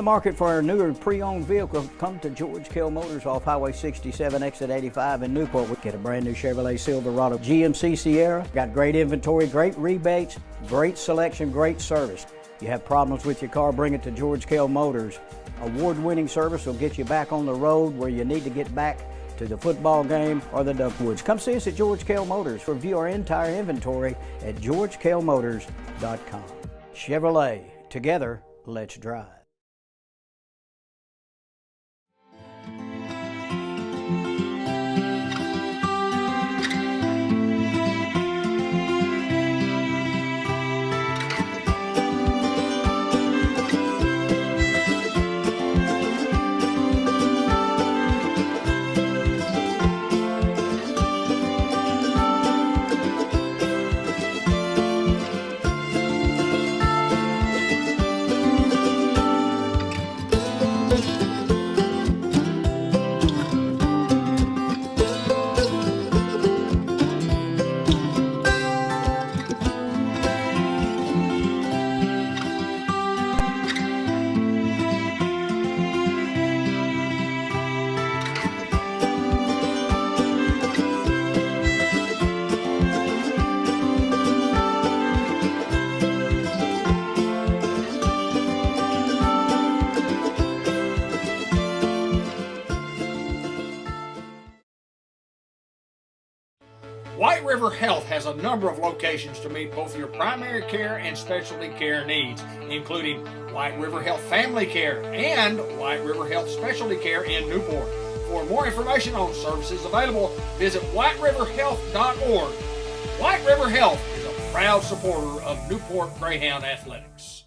the market for a newer pre-owned vehicle, come to George Kell Motors off Highway 67, exit 85 in Newport. We get a brand new Chevrolet Silverado, GMC Sierra. Got great inventory, great rebates, great selection, great service. You have problems with your car, bring it to George Kell Motors. Award-winning service will get you back on the road where you need to get back to the football game or the Duckwoods. Come see us at George Kell Motors. Review our entire inventory at georgekellmotors.com. Chevrolet, together, let's drive. White River Health has a number of locations to meet both your primary care and specialty care needs, including White River Health Family Care and White River Health Specialty Care in Newport. For more information on services available, visit whiteriverhealth.org. White River Health is a proud supporter of Newport Greyhound Athletics.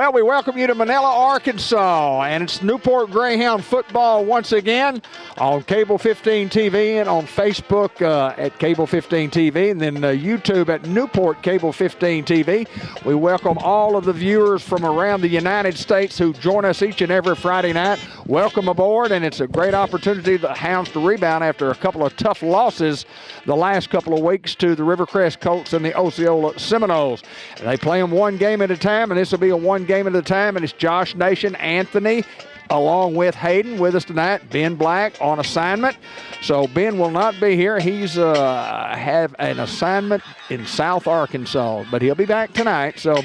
Well, we welcome you to Manila, Arkansas, and it's Newport Greyhound football once again on Cable 15 TV and on Facebook at Cable 15 TV, and then YouTube at Newport Cable 15 TV. We welcome all of the viewers from around the United States who join us each and every Friday night. Welcome aboard, and it's a great opportunity for the Hounds to rebound after a couple of tough losses the last couple of weeks to the Rivercrest Colts and the Osceola Seminoles. They play them one game at a time, and this will be a one game at a time, and it's Josh Nation, Anthony, along with Hayden with us tonight. Ben Black on assignment. So Ben will not be here. He's have an assignment in South Arkansas, but he'll be back tonight. So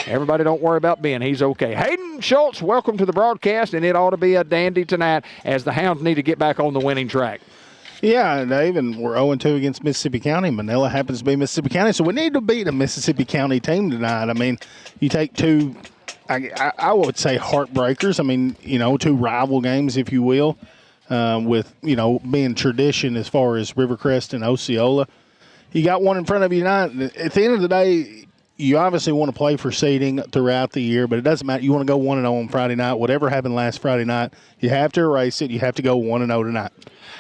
everybody don't worry about Ben. He's okay. Hayden Schultz, welcome to the broadcast, and it ought to be a dandy tonight as the Hounds need to get back on the winning track. Yeah, Dave, and we're 0-2 against Mississippi County. Manila happens to be Mississippi County, so we need to beat a Mississippi County team tonight. I mean, you take two, I would say, heartbreakers. I mean, two rival games, if you will, with, being tradition as far as Rivercrest and Osceola. You got one in front of you tonight. At the end of the day, you obviously want to play for seeding throughout the year, but it doesn't matter. You want to go 1-0 on Friday night. Whatever happened last Friday night, you have to erase it. You have to go 1-0 tonight.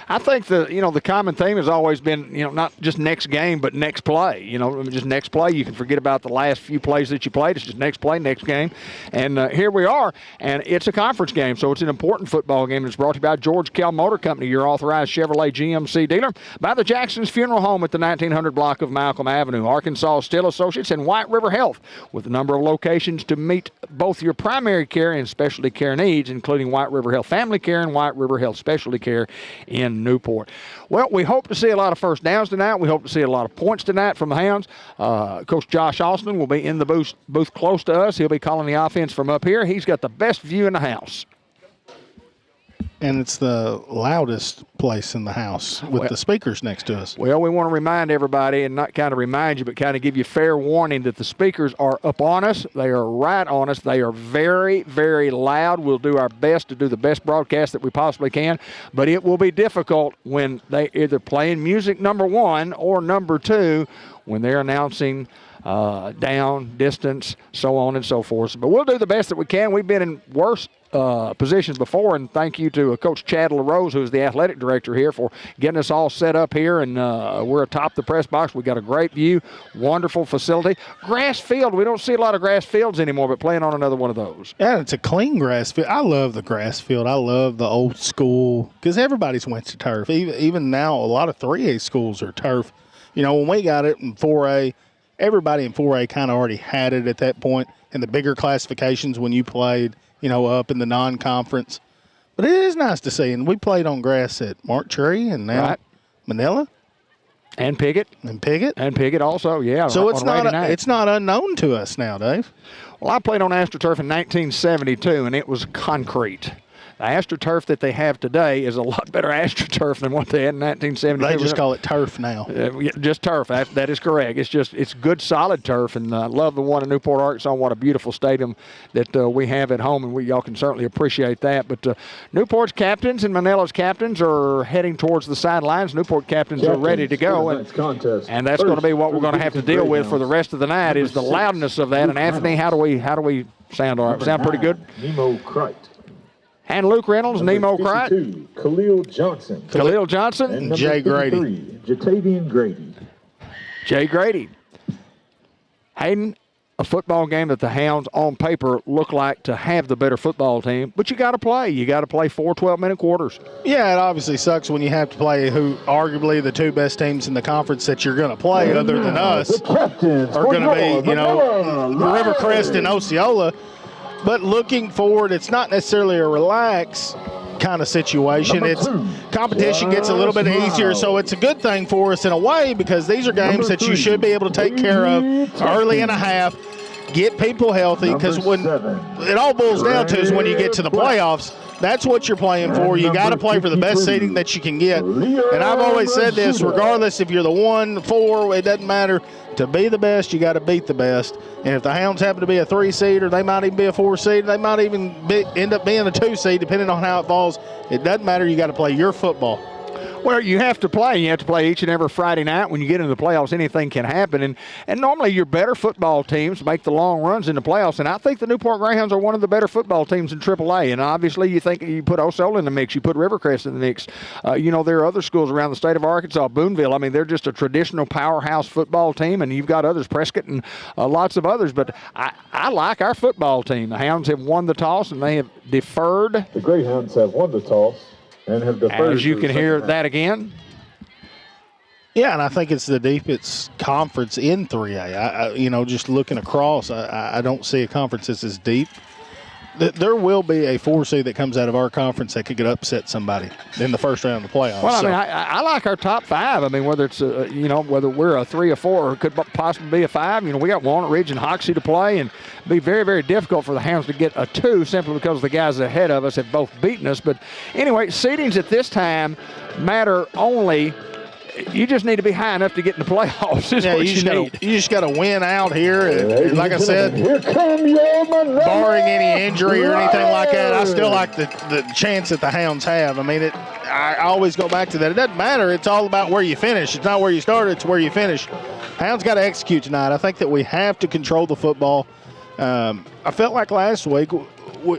I think the common theme has always been, not just next game, but next play. Just next play. You can forget about the last few plays that you played. It's just next play, next game. And here we are, and it's a conference game, so it's an important football game. It's brought to you by George Kell Motor Company, your authorized Chevrolet GMC dealer, by the Jackson's Funeral Home at the 1900 block of Malcolm Avenue, Arkansas Steel Associates, and White River Health, with a number of locations to meet both your primary care and specialty care needs, including White River Health Family Care and White River Health Specialty Care in Newport. Well, we hope to see a lot of first downs tonight. We hope to see a lot of points tonight from the Hounds. Coach Josh Austin will be in the booth close to us. He'll be calling the offense from up here. He's got the best view in the house. And it's the loudest place in the house with the speakers next to us. Well, we want to remind everybody, and not kind of remind you, but kind of give you fair warning that the speakers are up on us. They are right on us. They are very, very loud. We'll do our best to do the best broadcast that we possibly can, but it will be difficult when they either playing music number one or number two when they're announcing down, distance, so on and so forth. But we'll do the best that we can. We've been in worse positions before, and thank you to Coach Chad LaRose, who's the athletic director here, for getting us all set up here, and we're atop the press box. We got a great view, wonderful facility. Grass field, we don't see a lot of grass fields anymore, but playing on another one of those. Yeah, it's a clean grass field. I love the grass field. I love the old school, because everybody's went to turf. Even now, a lot of 3A schools are turf. When we got it in 4A, everybody in 4A kind of already had it at that point in the bigger classifications when you played, up in the non-conference. But it is nice to see. And we played on grass at Mark Tree and now Manila. And Piggott. And Piggott also, yeah. So it's not unknown to us now, Dave. Well, I played on AstroTurf in 1972, and it was concrete. The AstroTurf that they have today is a lot better AstroTurf than what they had in 1972. They just call it turf now. Just turf. That is correct. It's good, solid turf, and I love the one in Newport, Arkansas. What a beautiful stadium that we have at home, and y'all can certainly appreciate that. But Newport's captains and Manila's captains are heading towards the sidelines. Newport captains are ready to go, and that's going to be what we're going to have to deal with for the rest of the night is the loudness of that. And Anthony, how do we sound? All right, sound pretty good. Nemo Krite. And Luke Reynolds, Nemo Krite. Khalil Johnson. And Jay Grady. Jatavian Grady. Jay Grady. Hayden, a football game that the Hounds on paper look like to have the better football team, but you got to play. You got to play 4 12-minute quarters. Yeah, it obviously sucks when you have to play who arguably the two best teams in the conference that you're going to play other than us are going to be, Rivercrest and Osceola. But looking forward, it's not necessarily a relax kind of situation. It's competition gets a little bit easier, so it's a good thing for us in a way because these are games that you should be able to take care of early in a half, get people healthy, because when it all boils down to is when you get to the playoffs, that's what you're playing for. You got to play for the best seeding that you can get. And I've always said this, regardless if you're the 1, 4, it doesn't matter. To be the best, you got to beat the best. And if the Hounds happen to be a 3 seed, or they might even be a 4 seed, they might even end up being a 2 seed, depending on how it falls. It doesn't matter. You got to play your football. Well, you have to play. You have to play each and every Friday night. When you get into the playoffs, anything can happen. And normally your better football teams make the long runs in the playoffs. And I think the Newport Greyhounds are one of the better football teams in AAA. And obviously you think you put Osceola in the mix, you put Rivercrest in the mix. There are other schools around the state of Arkansas, Boonville. I mean, they're just a traditional powerhouse football team. And you've got others, Prescott and lots of others. But I like our football team. The Hounds have won the toss and they have deferred. The Greyhounds have won the toss and have deferred. As you can hear that again. Yeah, and I think it's the deepest conference in 3A. Just looking across, I don't see a conference that's as deep. There will be a 4 seed that comes out of our conference that could upset somebody in the first round of the playoffs. Well, I like our top 5. I mean, whether it's whether we're a 3 or 4 or could possibly be a 5. We got Walnut Ridge and Hoxie to play, and it'd be very, very difficult for the Hounds to get a 2 simply because the guys ahead of us have both beaten us. But anyway, seedings at this time matter only. You just need to be high enough to get in the playoffs. You just got to win out here. And like I said, barring any injury or anything like that, I still like the chance that the Hounds have. I mean, I always go back to that. It doesn't matter. It's all about where you finish. It's not where you started. It's where you finish. Hounds got to execute tonight. I think that we have to control the football. I felt like last week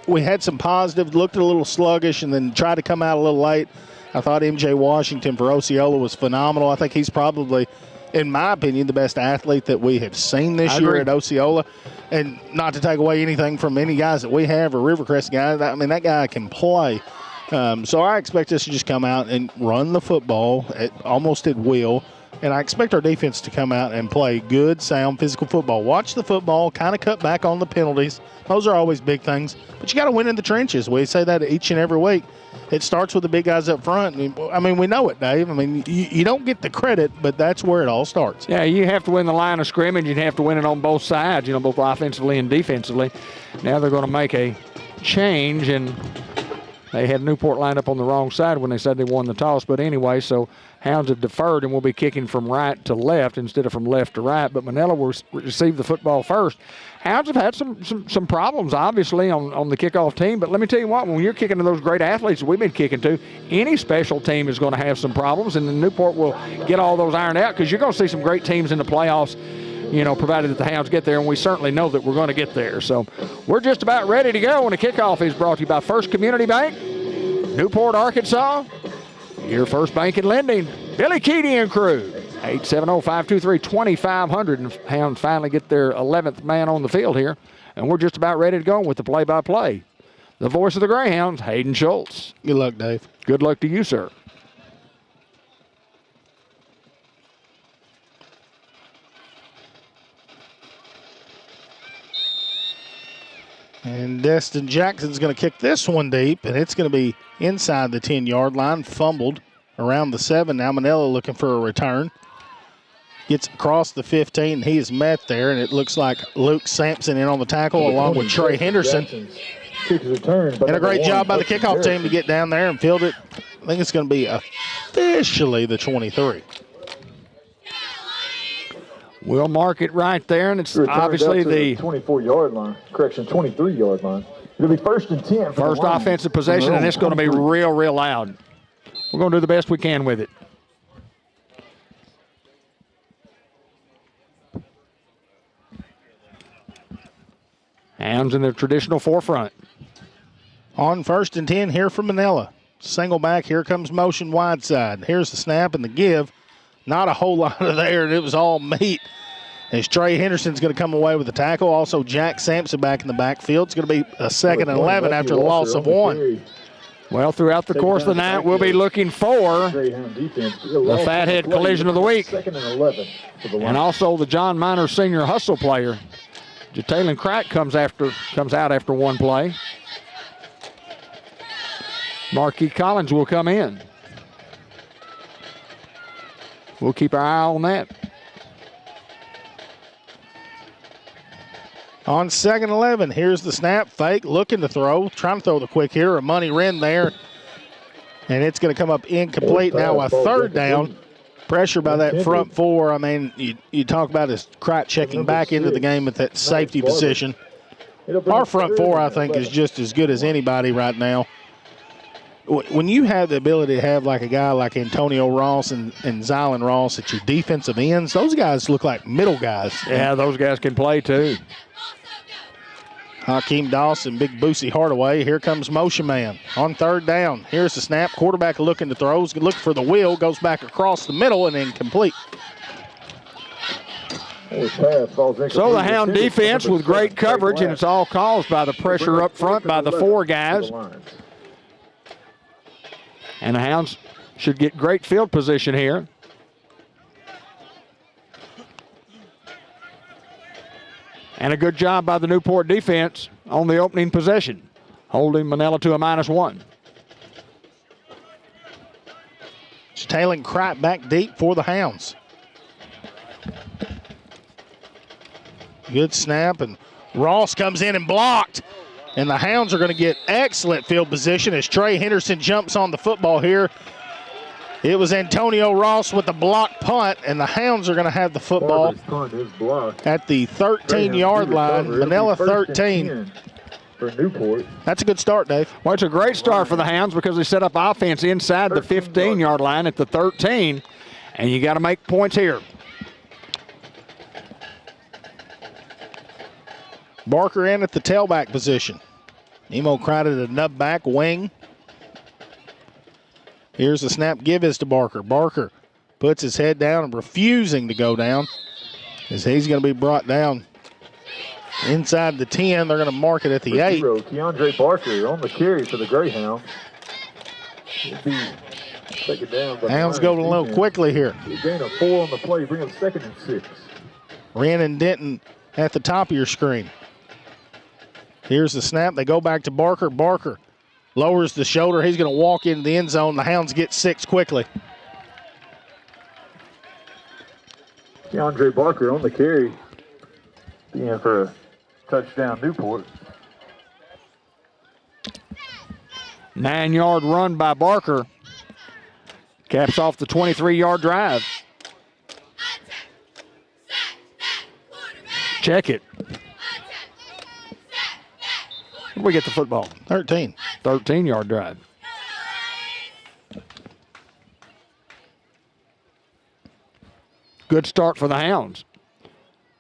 we had some positives, looked a little sluggish, and then tried to come out a little late. I thought MJ Washington for Osceola was phenomenal. I think he's probably, in my opinion, the best athlete that we have seen this year at Osceola. And not to take away anything from any guys that we have or Rivercrest guys, I mean, that guy can play. So I expect us to just come out and run the football almost at will. And I expect our defense to come out and play good, sound, physical football. Watch the football, kind of cut back on the penalties. Those are always big things. But you got to win in the trenches. We say that each and every week. It starts with the big guys up front. I mean, we know it, Dave. I mean, you don't get the credit, but that's where it all starts. Yeah, you have to win the line of scrimmage. You have to win it on both sides, both offensively and defensively. Now they're going to make a change, and they had Newport lined up on the wrong side when they said they won the toss. But anyway, so Hounds have deferred and will be kicking from right to left instead of from left to right. But Manila will receive the football first. Hounds have had some problems, obviously, on the kickoff team. But let me tell you what, when you're kicking to those great athletes that we've been kicking to, any special team is going to have some problems. And then Newport will get all those ironed out because you're going to see some great teams in the playoffs, provided that the Hounds get there. And we certainly know that we're going to get there. So we're just about ready to go. And the kickoff is brought to you by First Community Bank, Newport, Arkansas, your first bank and lending. Billy Keaty and crew. 870-523-2500. And Hounds finally get their 11th man on the field here. And we're just about ready to go with the play-by-play. The voice of the Greyhounds, Hayden Schultz. Good luck, Dave. Good luck to you, sir. And Destin Jackson's going to kick this one deep, and it's going to be inside the 10-yard line, fumbled around the 7. Now Manila looking for a return. Gets across the 15. He is met there, and it looks like Luke Sampson in on the tackle along with Trey Henderson. And a great job by the kickoff team to get down there and field it. I think it's going to be officially the 23. We'll mark it right there, and it's obviously the 24-yard line. Correction, 23-yard line. It'll be 1st and 10. First offensive possession, and it's going to be real, real loud. We're going to do the best we can with it. Hounds in their traditional forefront. On 1st and 10 here from Manila. Single back, here comes motion wide side. Here's the snap and the give. Not a whole lot of there, and it was all meat. As Trey Henderson's going to come away with the tackle. Also, Jack Sampson back in the backfield. It's going to be a 2nd and 11 after the loss of 1. Well, throughout the course of the night, we'll be looking for the Fathead Collision of the Week. 2nd and 11 for the line. And also the John Minor Senior Hustle player. Jalen Crack comes out after one play. Marquis Collins will come in. We'll keep our eye on that. On 2nd and 11, here's the snap. Fake, looking to throw. Trying to throw the quick here. A money Wren there. And it's going to come up incomplete. Now a 3rd down. Pressure by that front 4. I mean, you talk about his Crack checking back into the game at that safety position. Our front 4, I think, is just as good as anybody right now. when you have the ability to have like a guy like Antonio Ross and Zylan Ross at your defensive ends, those guys look like middle guys. Yeah, those guys can play too. Hakeem Dawson, big Boosie Hardaway. Here comes Motion Man on third down. Here's the snap. Quarterback looking to throw. Look for the wheel. Goes back across the middle and incomplete. So the Hound defense with great coverage, and it's all caused by the pressure up front by the 4 guys. And the Hounds should get great field position here. And a good job by the Newport defense on the opening possession, holding Manila to a -1. Tailing Cripe back deep for the Hounds. Good snap, and Ross comes in and blocked. And the Hounds are going to get excellent field position as Trey Henderson jumps on the football here. It was Antonio Ross with the block punt, and the Hounds are going to have the football at the 13-yard line. Manila 13. For Newport. That's a good start, Dave. Well, it's a great start for the Hounds because they set up offense inside the 15-yard line at the 13, and you got to make points here. Barker in at the tailback position. Nemo crowded a nub back wing. Here's the snap. Give is to Barker. Barker puts his head down and refusing to go down as he's going to be brought down inside the 10. They're going to mark it at the 8. Keandre Barker on the carry for the Greyhound. Hounds go a little quickly here. Gain of 4 on the play. Bring up 2nd and 6. Wren and Denton at the top of your screen. Here's the snap. They go back to Barker. Barker lowers the shoulder. He's going to walk into the end zone. The Hounds get 6 quickly. Keandre Barker on the carry. Being for a touchdown, Newport. 9-yard run by Barker. Caps off the 23-yard drive. Check it. Where we get the football? 13. 13-yard drive. Good start for the Hounds.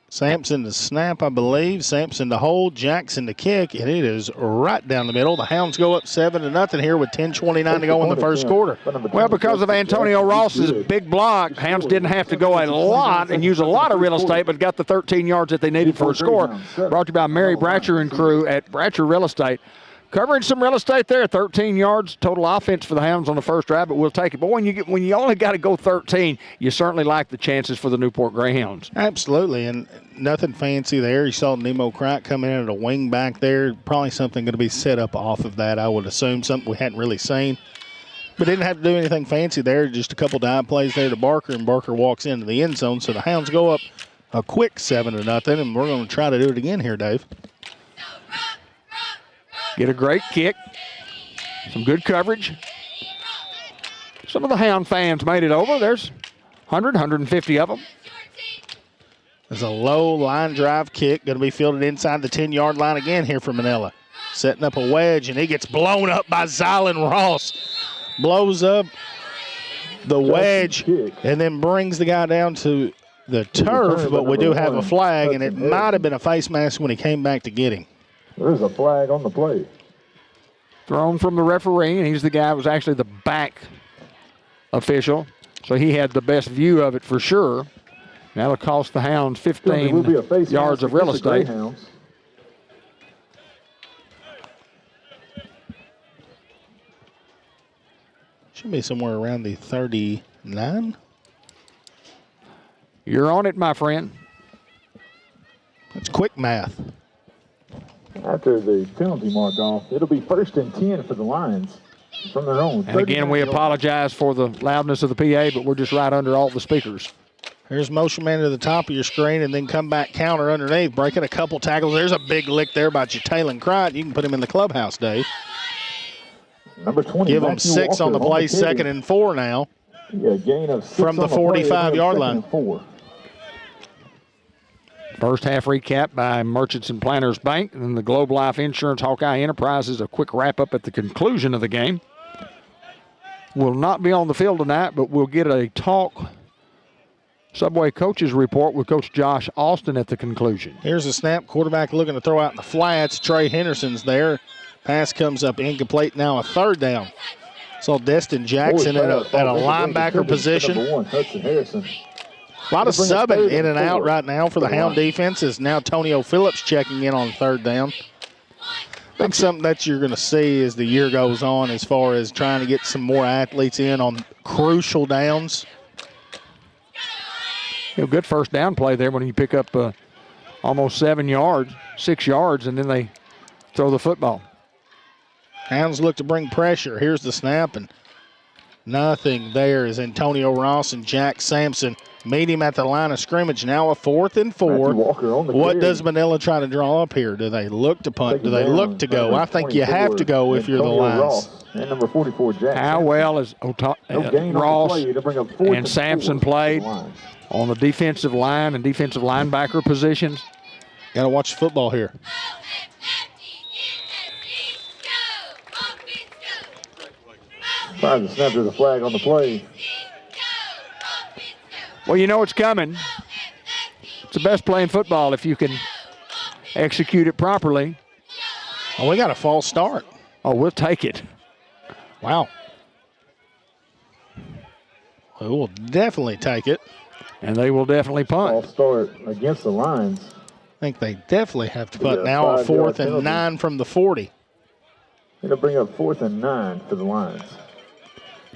Sampson to snap, I believe. Sampson to hold. Jackson to kick, and it is right down the middle. The Hounds go up 7-0 here with 10:29 to go in the first quarter. Well, because of Antonio Ross's big block, Hounds didn't have to go a lot and use a lot of real estate, but got the 13 yards that they needed for a score. Brought to you by Mary Bratcher and crew at Bratcher Real Estate. Covering some real estate there, 13 yards total offense for the Hounds on the first drive, but we'll take it. But when you only got to go 13, you certainly like the chances for the Newport Greyhounds. Absolutely, and nothing fancy there. You saw Nemo Cripe coming in at a wing back there. Probably something going to be set up off of that, I would assume. Something we hadn't really seen. But didn't have to do anything fancy there. Just a couple dive plays there to Barker, and Barker walks into the end zone. So the Hounds go up a quick 7-0, and we're going to try to do it again here, Dave. Get a great kick. Some good coverage. Some of the Hound fans made it over. There's 150 of them. There's a low line drive kick going to be fielded inside the 10-yard line again here for Manila. Setting up a wedge, and he gets blown up by Zylan Ross. Blows up the wedge and then brings the guy down to the turf, but we do have a flag, and it might have been a face mask when he came back to get him. There's a flag on the play. Thrown from the referee, and he's the guy who was actually the back official, so he had the best view of it for sure. That'll cost the Hounds 15 yards of real estate. Should be somewhere around the 39. You're on it, my friend. That's quick math. After the penalty mark off, it'll be 1st and 10 for the Lions from their own. And again, we apologize for the loudness of the PA, but we're just right under all the speakers. Here's motion man to the top of your screen, and then come back counter underneath, breaking a couple tackles. There's a big lick there by Jalen Cripe. You can put him in the clubhouse, Dave. Number 20. Give him 6 on the play, 2nd and 4 now. Yeah, gain of 6 from the 45-yard line. 4. First half recap by Merchants and Planners Bank, and then the Globe Life Insurance Hawkeye Enterprises, a quick wrap-up at the conclusion of the game. will not be on the field tonight, but we'll get a talk Subway coaches report with Coach Josh Austin at the conclusion. Here's a snap. Quarterback looking to throw out in the flats. Trey Henderson's there. Pass comes up incomplete. Now a third down. So Destin Jackson at a linebacker position. A lot of subbing in and out right now for the Hound defense as now Tonio Phillips checking in on third down. I think something that you're going to see as the year goes on as far as trying to get some more athletes in on crucial downs. Good first down play there when you pick up almost 6 yards, and then they throw the football. Hounds look to bring pressure. Here's the snap, and nothing there as Antonio Ross and Jack Sampson meet him at the line of scrimmage. Now a 4th and 4. What does Manila try to draw up here? Do they look to punt? Do they look to go? I think you have to go if you're the Lions. And number 44, Jack. How well is Ross and Sampson played on the defensive line and defensive linebacker positions? Got to watch the football here. Trying to snap to the flag on the play. Well, you know it's coming. It's the best play in football if you can execute it properly. Oh, we got a false start. Oh, we'll take it. Wow. We will definitely take it. And they will definitely punt. False start against the Lions. I think they definitely have to punt. Now a 4th and 9 from the 40. It'll bring up 4th and 9 for the Lions.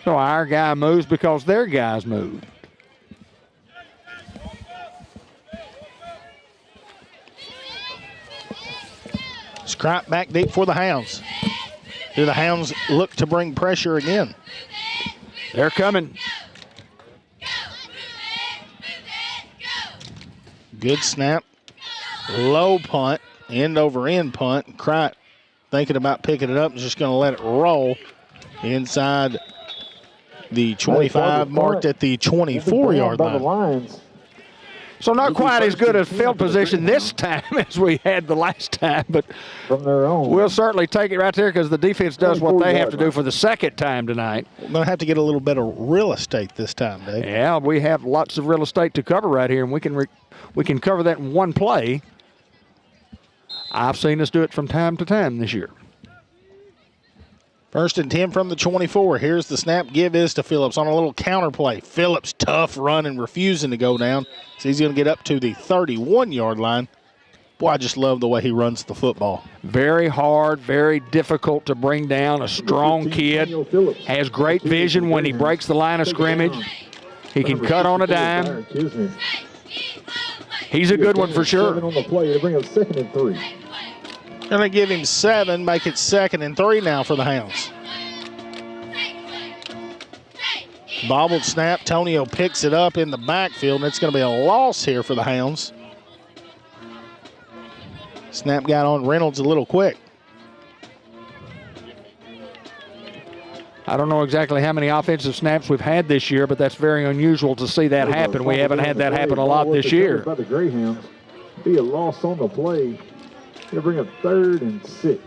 So our guy moves because their guys move. Scrap back deep for the Hounds. Do the Hounds look to bring pressure again? They're coming. Good snap. Low punt. End over end punt. Crite thinking about picking it up and just going to let it roll inside the 25, marked at the 24-yard line. So not quite as good a field position this time as we had the last time, but from their own, we'll certainly take it right there because the defense does what they have to do for the second time tonight. We're going to have to get a little better real estate this time, Dave. Yeah, we have lots of real estate to cover right here, and we can cover that in one play. I've seen us do it from time to time this year. 1st and 10 from the 24. Here's the snap. Give is to Phillips on a little counter play. Phillips tough run and refusing to go down. So he's going to get up to the 31-yard line. Boy, I just love the way he runs the football. Very hard, very difficult to bring down. A strong kid. Has great vision when he breaks the line of scrimmage. He can cut on a dime. He's a good one for sure. On the play to bring up 2nd and 3. Going to give him 7, make it 2nd and 3 now for the Hounds. Bobbled snap. Tonio picks it up in the backfield, and it's going to be a loss here for the Hounds. Snap got on Reynolds a little quick. I don't know exactly how many offensive snaps we've had this year, but that's very unusual to see that happen. We haven't had that happen a lot this year. By the Greyhounds, be a loss on the play. He'll bring up 3rd and 6.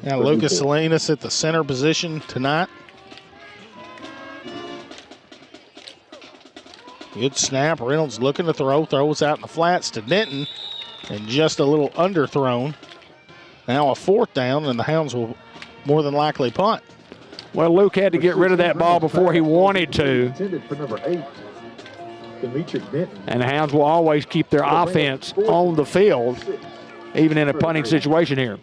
Now Lucas Salinas at the center position tonight. Good snap. Reynolds looking to throw. Throws out in the flats to Denton. And just a little underthrown. Now a 4th down, and the Hounds will more than likely punt. Well, Luke had to get rid of that ball before he wanted to. Intended for number 8. And the Hounds will always keep their offense on the field, even in a punting situation here.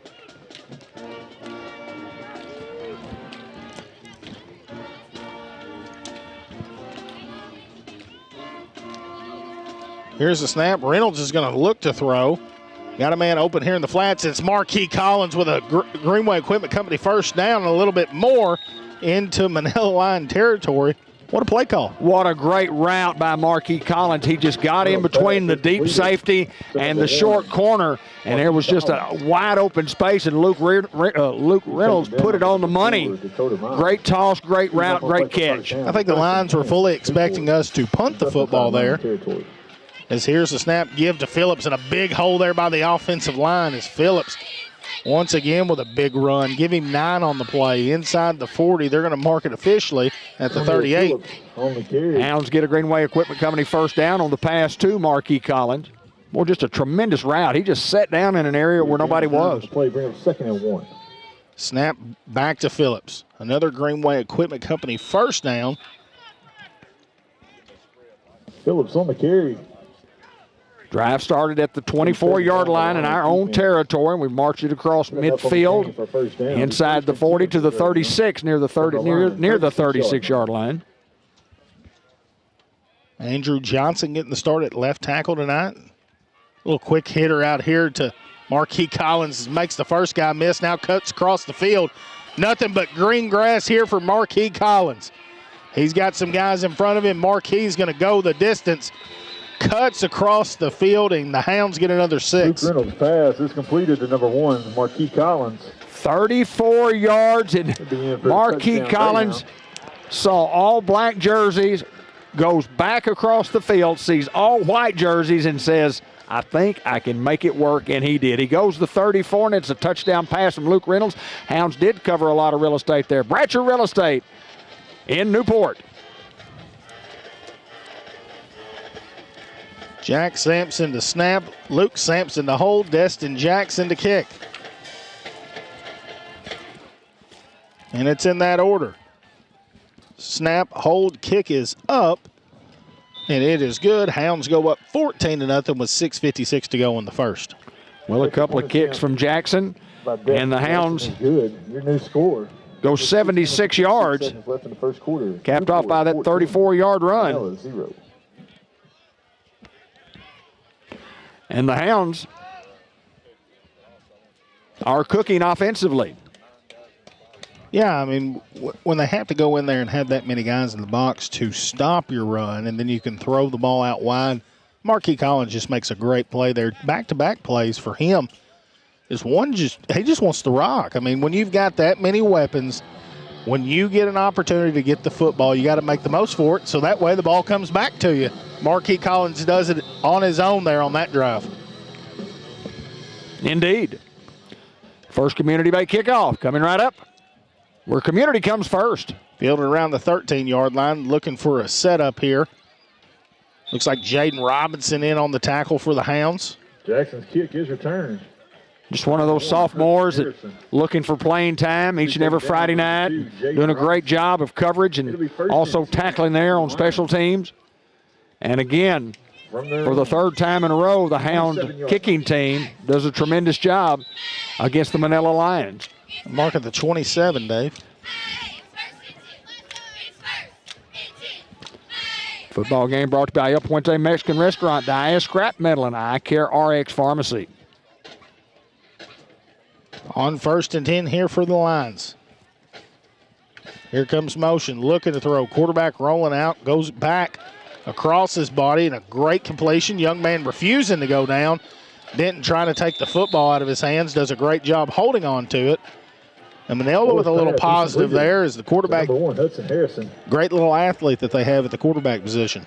Here's the snap. Reynolds is going to look to throw. Got a man open here in the flats. It's Marquis Collins with a Greenway Equipment Company first down and a little bit more into Manila line territory. What a play call. What a great route by Marquis Collins. He just got in between the deep safety and the short corner, and there was just a wide open space, and Luke Reynolds put it on the money. Great toss, great route, great catch. I think the Lions were fully expecting us to punt the football there. As here's the snap, give to Phillips, and a big hole there by the offensive line as Phillips once again with a big run. Give him 9 on the play. Inside the 40, they're going to mark it officially at the 38. Hounds get a Greenway Equipment Company first down on the pass to Marquis Collins. Well, just a tremendous route. He just sat down in an area where nobody was. Play, bring up 2nd and 1. Snap back to Phillips. Another Greenway Equipment Company first down. Phillips on the carry. Drive started at the 24-yard line in our own territory, and we marched it across midfield, inside the 40 to the 36, near the 36-yard line. Andrew Johnson getting the start at left tackle tonight. A little quick hitter out here to Marquis Collins. Makes the first guy miss. Now cuts across the field. Nothing but green grass here for Marquis Collins. He's got some guys in front of him. Marquis is going to go the distance. Cuts across the field, and the Hounds get another 6. Luke Reynolds' pass is completed to number 1, Marquis Collins. 34 yards, and Marquis Collins saw all black jerseys, goes back across the field, sees all white jerseys, and says, I think I can make it work, and he did. He goes to 34, and it's a touchdown pass from Luke Reynolds. Hounds did cover a lot of real estate there. Bratcher Real Estate in Newport. Jack Sampson to snap, Luke Sampson to hold, Destin Jackson to kick. And it's in that order. Snap, hold, kick is up. And it is good. Hounds go up 14-0 with 6:56 to go in the first. Well, a couple of kicks from Jackson, and the Hounds good. Your new score. Go 76 yards, Left in the first quarter. capped off by that 34-yard run. 0. And the Hounds are cooking offensively. Yeah, I mean, when they have to go in there and have that many guys in the box to stop your run, and then you can throw the ball out wide, Marquis Collins just makes a great play there. Back-to-back plays for him. He just wants to rock. I mean, when you've got that many weapons, when you get an opportunity to get the football, you got to make the most for it, so that way the ball comes back to you. Marquis Collins does it on his own there on that drive. Indeed. First Community Bank kickoff coming right up, where Community comes first. Fielded around the 13-yard line, looking for a setup here. Looks like Jaden Robinson in on the tackle for the Hounds. Jackson's kick is returned. Just one of those sophomores that looking for playing time each and every Friday night. Doing a great job of coverage and also tackling there on special teams. And again, for the third time in a row, the Hound kicking team does a tremendous job against the Manila Lions. Mark at the 27, Dave. Football game brought to you by El Puente Mexican Restaurant, Dia Scrap Metal, and Eye Care RX Pharmacy. On 1st and 10 here for the Lions. Here comes motion, looking to throw. Quarterback rolling out, goes back across his body, and a great completion. Young man refusing to go down. Denton trying to take the football out of his hands, does a great job holding on to it. And Manila with a little positive there is the quarterback. Number 1, Hudson Harrison. Great little athlete that they have at the quarterback position.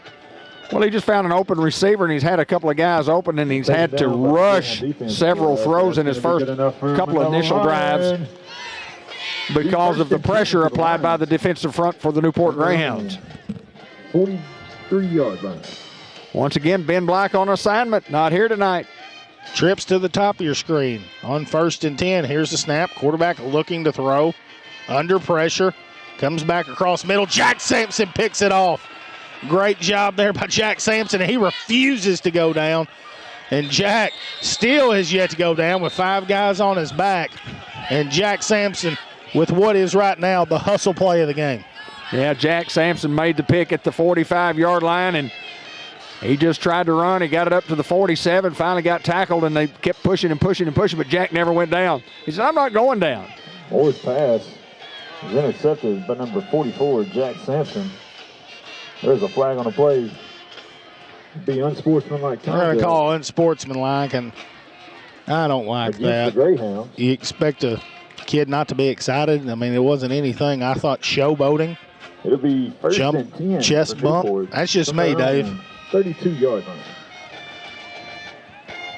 Well, he just found an open receiver, and he's had a couple of guys open, and he's had to rush several throws in his first couple of initial drives because of the pressure applied by the defensive front for the Newport Greyhounds. 43-yard line. Once again, Ben Black on assignment, not here tonight. Trips to the top of your screen. On 1st and 10, here's the snap. Quarterback looking to throw. Under pressure. Comes back across middle. Jack Sampson picks it off. Great job there by Jack Sampson. He refuses to go down. And Jack still has yet to go down with 5 guys on his back. And Jack Sampson with what is right now the hustle play of the game. Yeah, Jack Sampson made the pick at the 45-yard line, and he just tried to run. He got it up to the 47, finally got tackled, and they kept pushing and pushing and pushing, but Jack never went down. He said, I'm not going down. Moore's pass is intercepted by number 44, Jack Sampson. There's a flag on the play. Be unsportsmanlike conduct. We're going to call unsportsmanlike, and I don't like that. The Greyhounds. You expect a kid not to be excited. I mean, it wasn't anything. I thought showboating. It'll be first Jump, and 10 chest bump. Newport. That's just me, Dave. 32-yard line.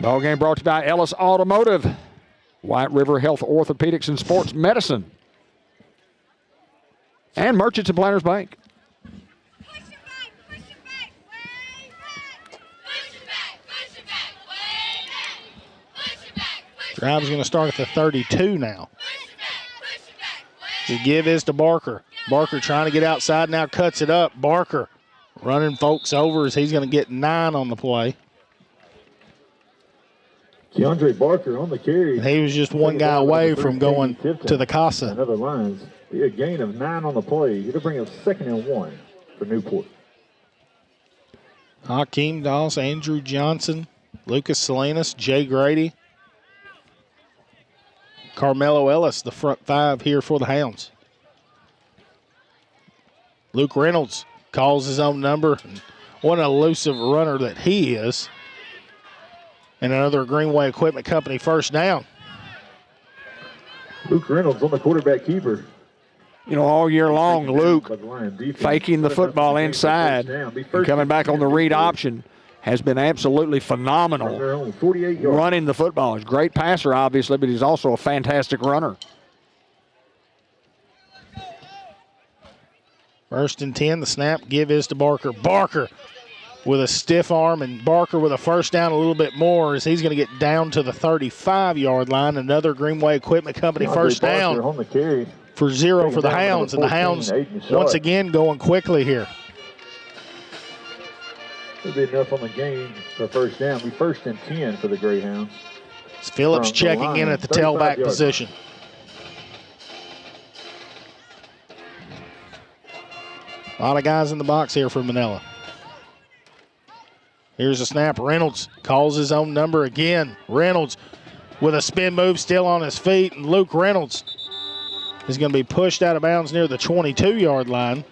Ball game brought to you by Ellis Automotive. White River Health Orthopedics and Sports Medicine, and Merchants and Planners Bank. Drive's going to start at the 32 now. The give is to Barker. Barker trying to get outside now, cuts it up. Barker running folks over as he's going to get 9 on the play. DeAndre Barker on the carry. And he was just one guy away from going to the Casa. Another lines. A gain of 9 on the play. It'll bring up 2nd and 1 for Newport. Hakeem Doss, Andrew Johnson, Lucas Salinas, Jay Grady, Carmelo Ellis, the front 5 here for the Hounds. Luke Reynolds calls his own number. What an elusive runner that he is. And another Greenway Equipment Company first down. Luke Reynolds on the quarterback keeper. You know, all year long, Luke faking the football inside and coming back on the read option has been absolutely phenomenal. Running the football. He's a great passer, obviously, but he's also a fantastic runner. 1st and 10, the snap, give is to Barker. Barker with a stiff arm, and Barker with a first down a little bit more as he's going to get down to the 35-yard line. Another Greenway Equipment Company first down on the carry. For 0 for the Hounds, and the Hounds once again going quickly here. It'll be enough on the game for first down. Be 1st and 10 for the Greyhounds. It's Phillips checking in at the tailback position. A lot of guys in the box here for Manila. Here's a snap. Reynolds calls his own number again. Reynolds with a spin move still on his feet, and Luke Reynolds is going to be pushed out of bounds near the 22-yard line.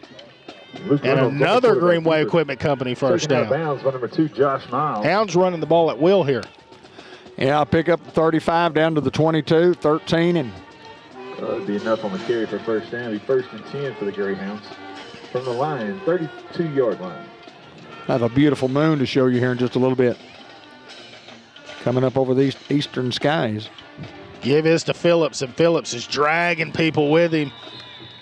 And another Greenway Equipment Company first down. Bounds by number 2, Josh Miles. Hounds running the ball at will here. Yeah, I'll pick up the 35 down to the 22, 13, and it'd be enough on the carry for first down. It'd be 1st and 10 for the Greyhounds. From the line, 32-yard line. I have a beautiful moon to show you here in just a little bit. Coming up over these eastern skies. Give is to Phillips, and Phillips is dragging people with him.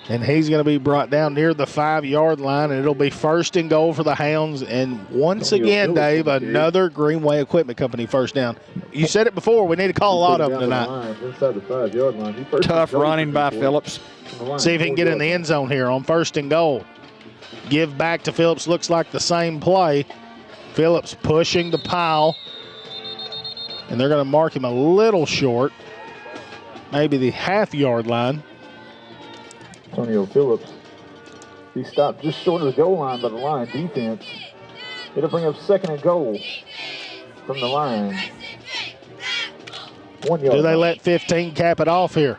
And he's going to be brought down near the 5-yard line, and it'll be 1st and goal for the Hounds. And once again, Dave, another Greenway Equipment Company first down. You said it before, we need to call a lot of them tonight. Inside the 5-yard line. Tough running by Phillips. See if he can get in the end zone here on 1st and goal. Give back to Phillips, looks like the same play. Phillips pushing the pile. And they're going to mark him a little short. Maybe the half-yard line. Antonio Phillips. He stopped just short of the goal line by the line defense. It'll bring up 2nd and goal from the line. 1 yard. Do they let 15 cap it off here?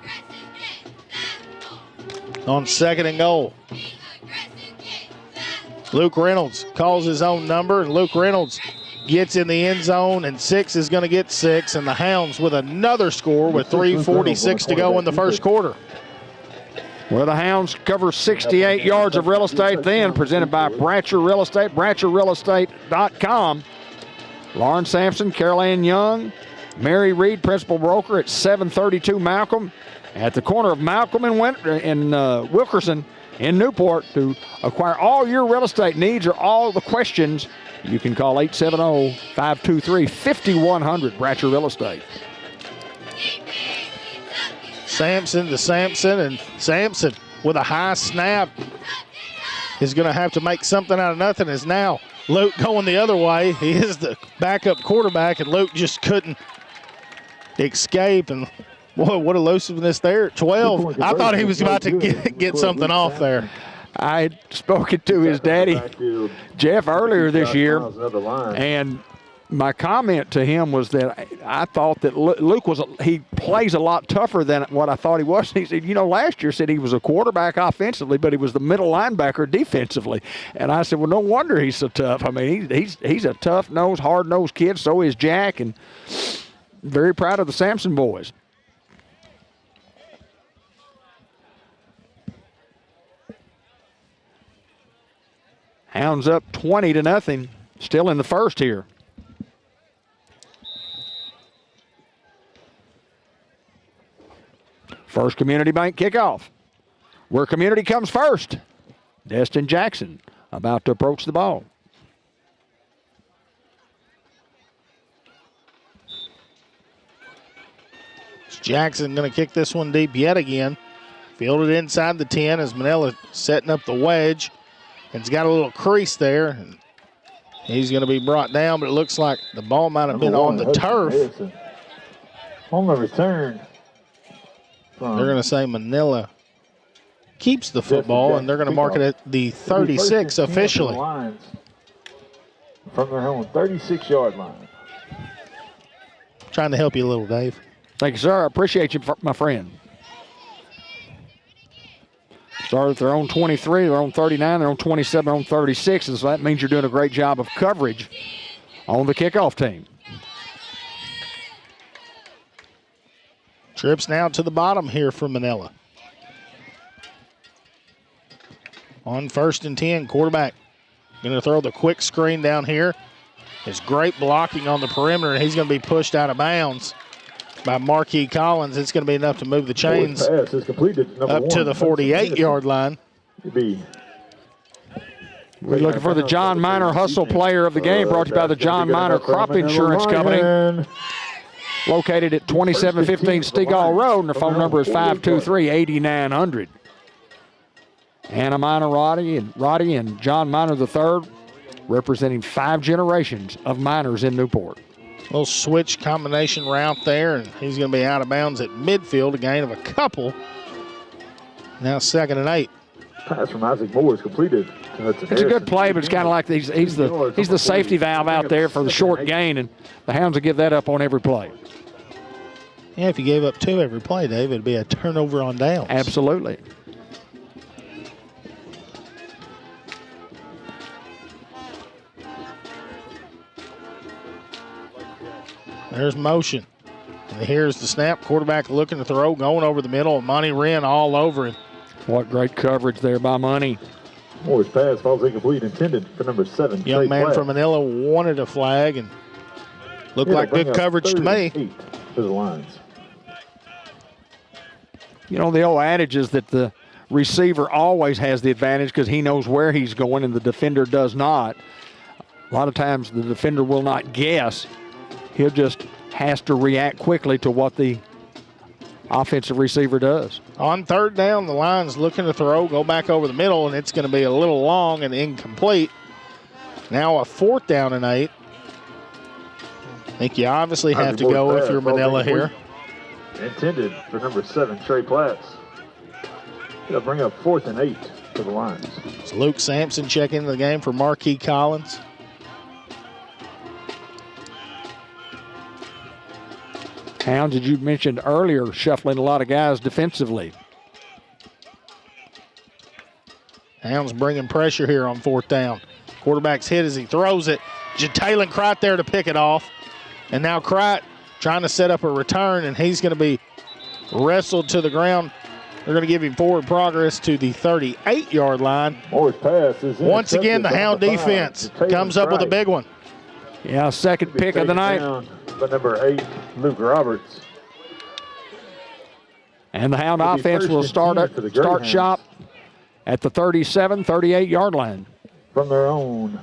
On 2nd and goal. Luke Reynolds calls his own number, and Luke Reynolds gets in the end zone, and 6 is going to get 6, and the Hounds with another score with 3:46 to go in the first quarter. Well, the Hounds cover 68 yards of real estate then, presented by Bratcher Real Estate, BratcherRealEstate.com. Lauren Sampson, Carol Ann Young, Mary Reed, principal broker at 732 Malcolm, at the corner of Malcolm and Wilkerson in Newport. To acquire all your real estate needs or all the questions, you can call 870-523-5100, Bratcher Real Estate. Sampson to Sampson, and Sampson with a high snap is going to have to make something out of nothing. Is now Luke going the other way. He is the backup quarterback, and Luke just couldn't escape. And boy, what elusiveness there at 12. I thought he was about to get something off there. I had spoken to his daddy, Jeff, earlier this year, and my comment to him was that I thought that Luke he plays a lot tougher than what I thought he was. He said, last year said he was a quarterback offensively, but he was the middle linebacker defensively. And I said, well, no wonder he's so tough. I mean, he's a tough-nosed, hard-nosed kid. So is Jack, and very proud of the Sampson boys. Hounds up 20-0, still in the first here. First Community Bank kickoff. Where community comes first. Destin Jackson about to approach the ball. Jackson going to kick this one deep yet again. Fielded inside the 10 as Manila setting up the wedge. And it's got a little crease there. And he's going to be brought down, but it looks like the ball might have been on the turf. On the return. They're going to say Manila keeps the football, and they're going to mark it at the 36 officially. From their own 36-yard line. Trying to help you a little, Dave. Thank you, sir. I appreciate you, my friend. Started at their own 23, their own 39, their own 27, their own 36, and so that means you're doing a great job of coverage on the kickoff team. Trips now to the bottom here for Manila. On 1st and 10, quarterback going to throw the quick screen down here. It's great blocking on the perimeter, and he's going to be pushed out of bounds by Marquis Collins. It's going to be enough to move the chains up to the 48-yard line. We're looking for the John Minor Hustle Player of the Game, brought to you by the John Minor Crop Insurance Company. Located at 2715 Stegall Road, and their phone number is 523-8900. Anna Minor Roddy and John Minor III, representing 5 generations of miners in Newport. Little switch combination route there, and he's going to be out of bounds at midfield, a gain of a couple. Now 2nd and 8. Pass from Isaac Moore is completed. It's a good play, but it's kind of like he's the safety valve out there for the short gain, and the Hounds will give that up on every play. Yeah, if you gave up 2 every play, Dave, it'd be a turnover on downs. Absolutely. There's motion. And here's the snap. Quarterback looking to throw, going over the middle. Monty Wren all over him. What great coverage there by Money. Moore's pass falls incomplete, intended for number 7. Young man from Manila wanted a flag and looked like good coverage to me. To the lines. You know, the old adage is that the receiver always has the advantage because he knows where he's going and the defender does not. A lot of times the defender will not guess. He'll just has to react quickly to what the offensive receiver does. On 3rd down, the line's looking to throw, go back over the middle, and it's going to be a little long and incomplete. Now a 4th down and 8. I think you obviously have to go if you're Manila here. Intended for number 7, Trey Platts. It'll bring up 4th and 8 to the lines. It's Luke Sampson checking into the game for Marquis Collins. Hounds, as you mentioned earlier, shuffling a lot of guys defensively. Hounds bringing pressure here on 4th down. Quarterback's hit as he throws it. Jalen Crite there to pick it off. And now Crite trying to set up a return, and he's going to be wrestled to the ground. They're going to give him forward progress to the 38-yard line. Moore's pass is once again, the Hound defense comes up with a big one. Yeah, 2nd pick of the night. By number 8, Luke Roberts. And the Hound offense will start shop at the 37, 38-yard line. From their own.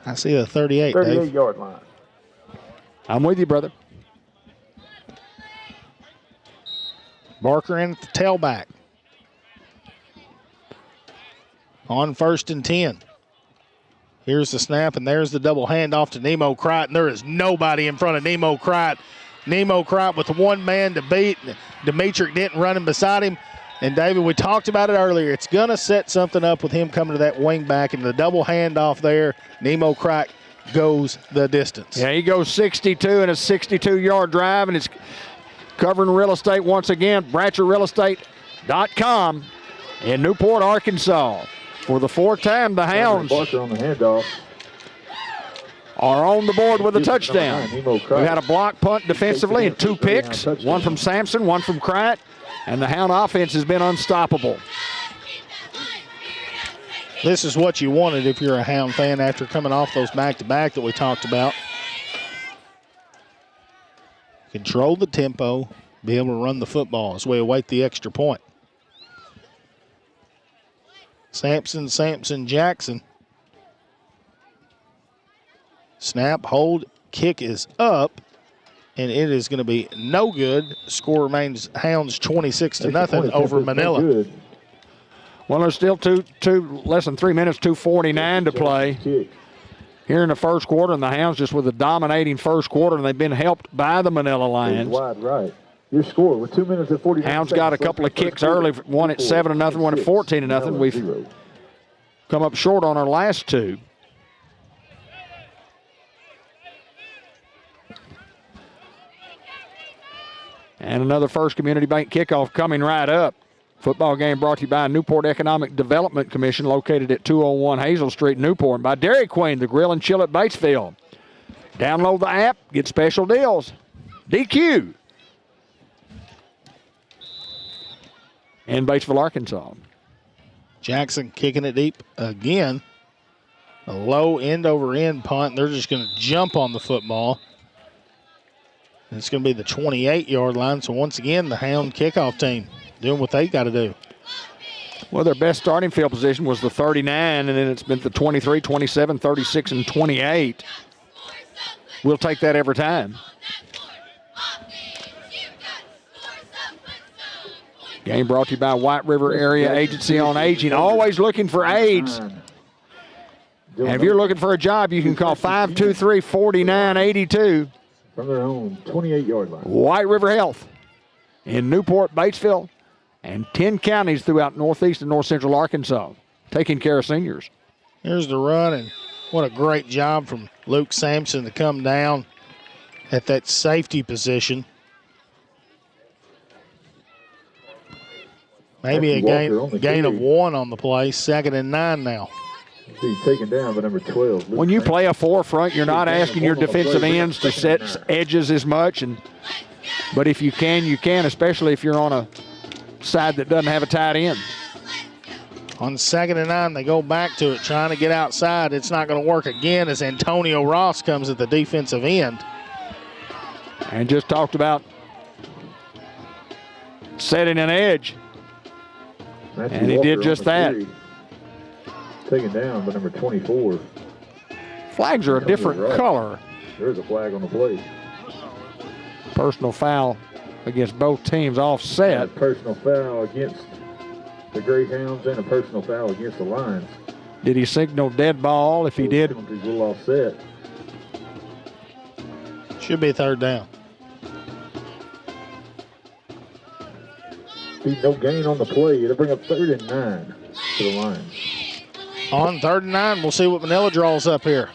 I see the 38, 38-yard line. I'm with you, brother. Barker in at the tailback. On 1st and 10. Here's the snap, and there's the double handoff to Nemo Crite, and there is nobody in front of Nemo Crite. Nemo Crite with 1 man to beat. Demetric Denton running beside him. And, David, we talked about it earlier. It's going to set something up with him coming to that wing back, and the double handoff there, Nemo Crite goes the distance. Yeah, he goes 62 in a 62-yard drive, and it's covering real estate once again, BratcherRealEstate.com in Newport, Arkansas. For the 4th time, the Hounds on the handoff. are on the board with a touchdown. We had a block punt defensively and 2 picks, one from Sampson, one from Crite, and the Hound offense has been unstoppable. This is what you wanted if you're a Hound fan after coming off those back-to-back that we talked about. Control the tempo, be able to run the football as we await the extra point. Sampson, Jackson. Snap, hold, kick is up, and it is going to be no good. Score remains Hounds 26-0 over Manila. Well, there's still less than 3 minutes, 2:49 to play here in the first quarter, and the Hounds just with a dominating first quarter, and they've been helped by the Manila Lions. Wide right. Your score with 2 minutes and 49 Hounds seconds. got a couple of kicks early, one at 7-0, one at 14-0. We've come up short on our last two. And another First Community Bank kickoff coming right up. Football game brought to you by Newport Economic Development Commission, located at 201 Hazel Street, Newport, and by Dairy Queen, the grill and chill at Batesville. Download the app, get special deals. DQ. In Batesville, Arkansas. Jackson kicking it deep again. A low end-over-end punt. They're just going to jump on the football. It's going to be the 28-yard line. So once again, the Hound kickoff team doing what they got to do. Well, their best starting field position was the 39, and then it's been the 23, 27, 36, and 28. We'll take that every time. Game brought to you by White River Area Agency on Aging. Always looking for aides. And if you're looking for a job, you can call 523-4982. From their own 28-yard line. White River Health in Newport, Batesville, and 10 counties throughout northeast and north central Arkansas, taking care of seniors. Here's the run, and what a great job from Luke Sampson to come down at that safety position. Maybe a gain of 1 on the play. 2nd and 9 now. He's taken down by number 12. When you play a forefront, you're not asking your defensive ends to set edges as much, but if you can, you can, especially if you're on a side that doesn't have a tight end. On 2nd and 9, they go back to it, trying to get outside. It's not going to work again as Antonio Ross comes at the defensive end. And just talked about setting an edge. And he did just that. Taken down by number 24. Flags are a different color. There's a flag on the play. Personal foul against both teams offset. A personal foul against the Greyhounds and a personal foul against the Lions. Did he signal dead ball? If he did, penalties will offset. Should be 3rd down. Be no gain on the play. It'll bring up 3rd and 9 to the Lions. On 3rd and 9, we'll see what Manila draws up here.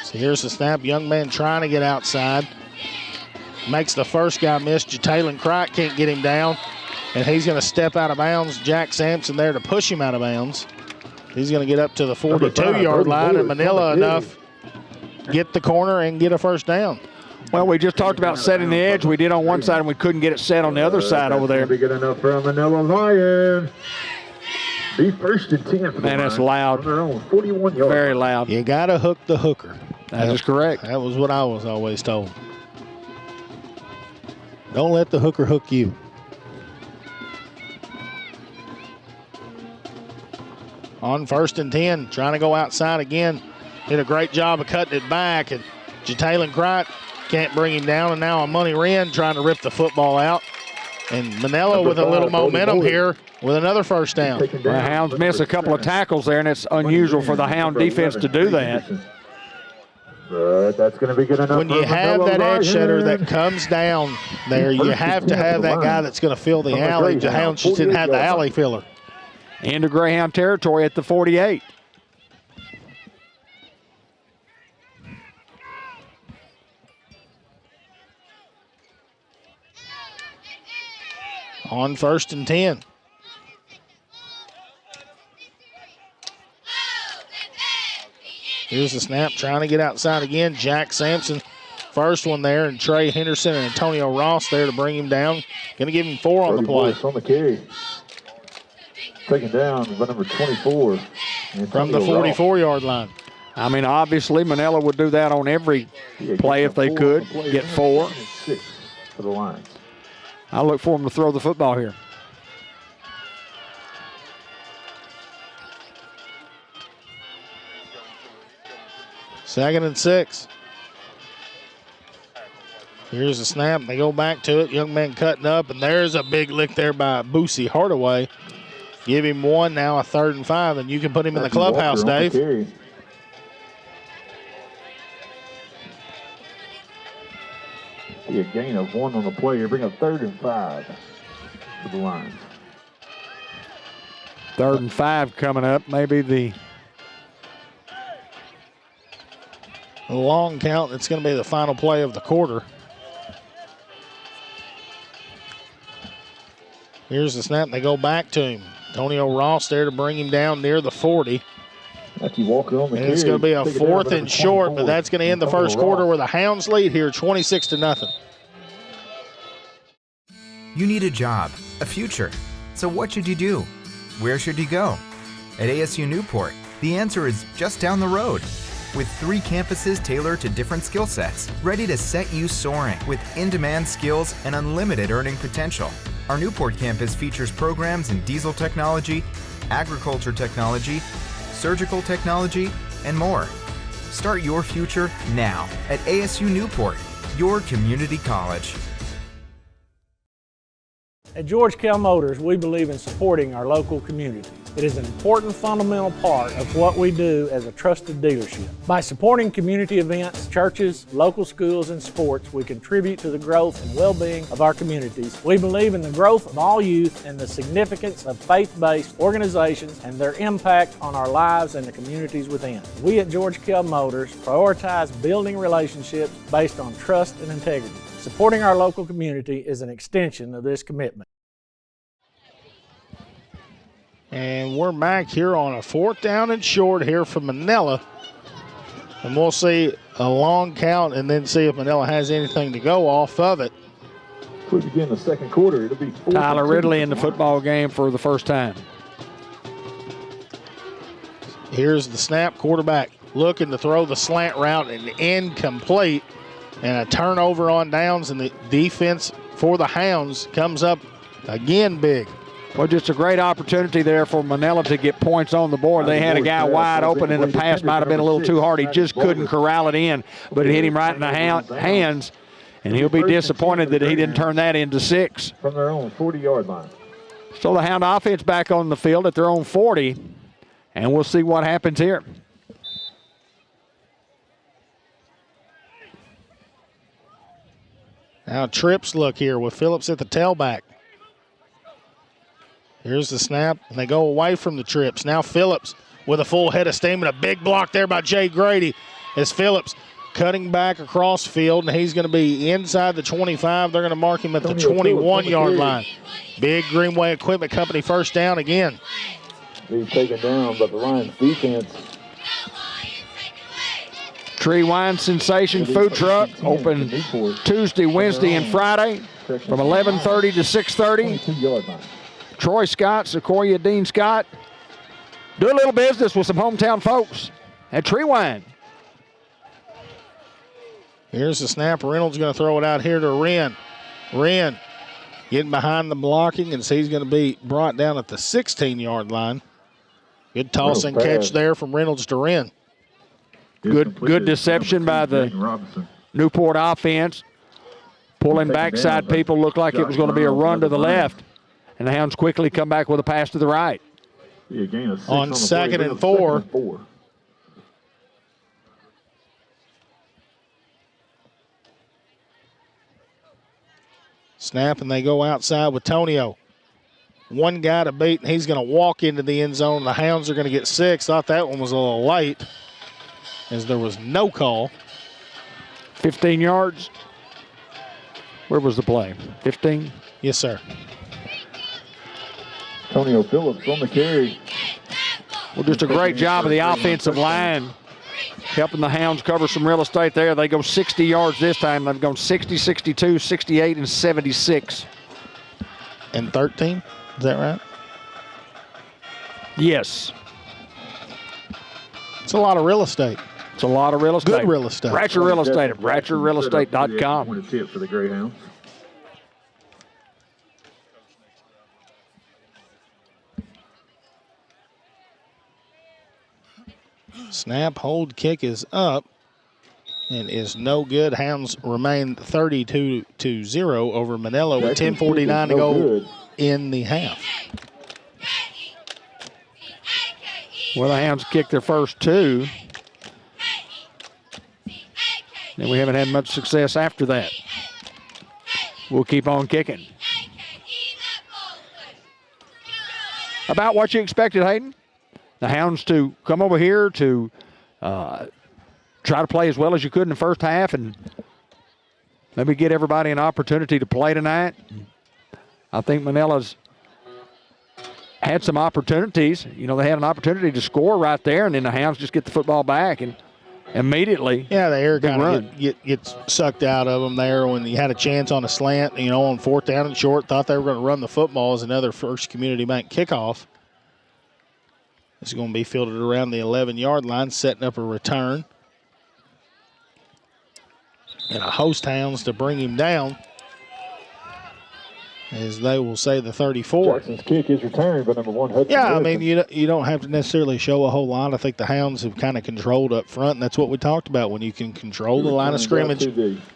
So here's the snap. Young man trying to get outside. Makes the first guy miss. Jalen Cricht can't get him down. And he's going to step out of bounds. Jack Sampson there to push him out of bounds. He's going to get up to the 42-yard line, and Manila enough get the corner and get a first down. Well, we just talked about setting the edge. We did on one side, and we couldn't get it set on the other side over there. Be good enough for a Manila Lion. Be 1st and 10 for Man, that's loud. their own 41-yard. Very loud. You got to hook the hooker. That is correct. That was what I was always told. Don't let the hooker hook you. On 1st and 10, trying to go outside again. Did a great job of cutting it back, and Jalen Cricht can't bring him down, and now a Money Wren trying to rip the football out. And Manila with a little momentum here with another first down. The Hounds miss a couple of tackles there, and it's unusual for the Hound defense to do that. But that's going to be good enough. When you have that edge setter that comes down there, you have to have that guy that's going to fill the alley. The Hounds just didn't have the alley filler. Into Greyhound territory at the 48. On 1st and 10. Here's the snap, trying to get outside again. Jack Sampson, first one there, and Trey Henderson and Antonio Ross there to bring him down. Going to give him 4 on the play. On the carry. Taken down by number 24. From the 44-yard line. I mean, obviously, Manila would do that on every play if they could get 4. 6 for the Lions. I look for them to throw the football here. Second and 6. Here's the snap. They go back to it. Young man cutting up, and there's a big lick there by Boosie Hardaway. Give him 1, now a 3rd and 5, and you can put him in the clubhouse, Dave. A gain of 1 on the play. Bring up 3rd and 5 for the Lions. 3rd and 5 coming up. Maybe the long count. It's going to be the final play of the quarter. Here's the snap. They go back to him. Antonio Ross there to bring him down near the 40. Walker on the and it's going to be a 4th and short, but that's going to end the first quarter where the Hounds lead here 26-0. You need a job, a future. So what should you do? Where should you go? At ASU Newport, the answer is just down the road. With 3 campuses tailored to different skill sets, ready to set you soaring with in-demand skills and unlimited earning potential. Our Newport campus features programs in diesel technology, agriculture technology, surgical technology, and more. Start your future now at ASU Newport, your community college. At George Kell Motors, we believe in supporting our local community. It is an important fundamental part of what we do as a trusted dealership. By supporting community events, churches, local schools, and sports, we contribute to the growth and well-being of our communities. We believe in the growth of all youth and the significance of faith-based organizations and their impact on our lives and the communities within. We at George Kell Motors prioritize building relationships based on trust and integrity. Supporting our local community is an extension of this commitment. And we're back here on a 4th down and short here from Manila. And we'll see a long count and then see if Manila has anything to go off of it. We begin the second quarter. It'll be Tyler Ridley in the football game for the first time. Here's the snap. Quarterback looking to throw the slant route and incomplete. And a turnover on downs, and the defense for the Hounds comes up again big. Well, just a great opportunity there for Manila to get points on the board. They had a guy wide open, and the pass might have been a little too hard. He just couldn't corral it in, but it hit him right in the hands, and he'll be disappointed that he didn't turn that into 6. From their own 40-yard line. So the Hound offense back on the field at their own 40, and we'll see what happens here. Now trips look here with Phillips at the tailback. Here's the snap, and they go away from the trips. Now Phillips with a full head of steam and a big block there by Jay Grady as Phillips cutting back across field, and he's going to be inside the 25. They're going to mark him at the 21-yard line. Big Greenway Equipment Company first down again. He's taken down, but the Lions defense. Tree Wine Sensation Food Truck open Tuesday, Wednesday, and Friday from 11:30 to 6:30. Troy Scott, Sequoia Dean Scott, do a little business with some hometown folks at Tree Wine. Here's the snap. Reynolds going to throw it out here to Wren. Wren getting behind the blocking, and so he's going to be brought down at the 16-yard line. Good toss and catch there from Reynolds to Wren. Good deception by the Newport offense. Pulling backside people, looked like it was going to be a run to the left. And the Hounds quickly come back with a pass to the right. On 2nd and 4. Snap, and they go outside with Tonio. One guy to beat, and he's going to walk into the end zone. The Hounds are going to get 6. Thought that one was a little late, as there was no call. 15 yards. Where was the play? 15? Yes, sir. Antonio Phillips on the carry. Well, just a great job of the offensive line helping the Hounds cover some real estate there. They go 60 yards this time. They've gone 60, 62, 68, and 76. And 13? Is that right? Yes. It's a lot of real estate. It's a lot of real estate. Good real estate. Bratcher Real Estate at BratcherRealEstate.com. Point of tip for the Greyhounds. Snap, hold, kick is up and is no good. Hounds remain 32-0 over Manila with 10:49 to go in the half. Well, the Hounds kicked their first two. And we haven't had much success after that. We'll keep on kicking. About what you expected, Hayden? The Hounds to come over here to try to play as well as you could in the first half and maybe get everybody an opportunity to play tonight. I think Manila's had some opportunities. You know, they had an opportunity to score right there, and then the Hounds just get the football back and immediately. Yeah, the air kind of gets sucked out of them there when you had a chance on a slant, you know, on 4th down and short. Thought they were going to run the football as another First Community Bank kickoff. It's going to be fielded around the 11-yard line, setting up a return. And a host Hounds to bring him down, as they will say the 34. Jackson's kick is returned by number 1, Hudson. Yeah, I mean, you don't have to necessarily show a whole lot. I think the Hounds have kind of controlled up front, and that's what we talked about. When you can control the line of scrimmage,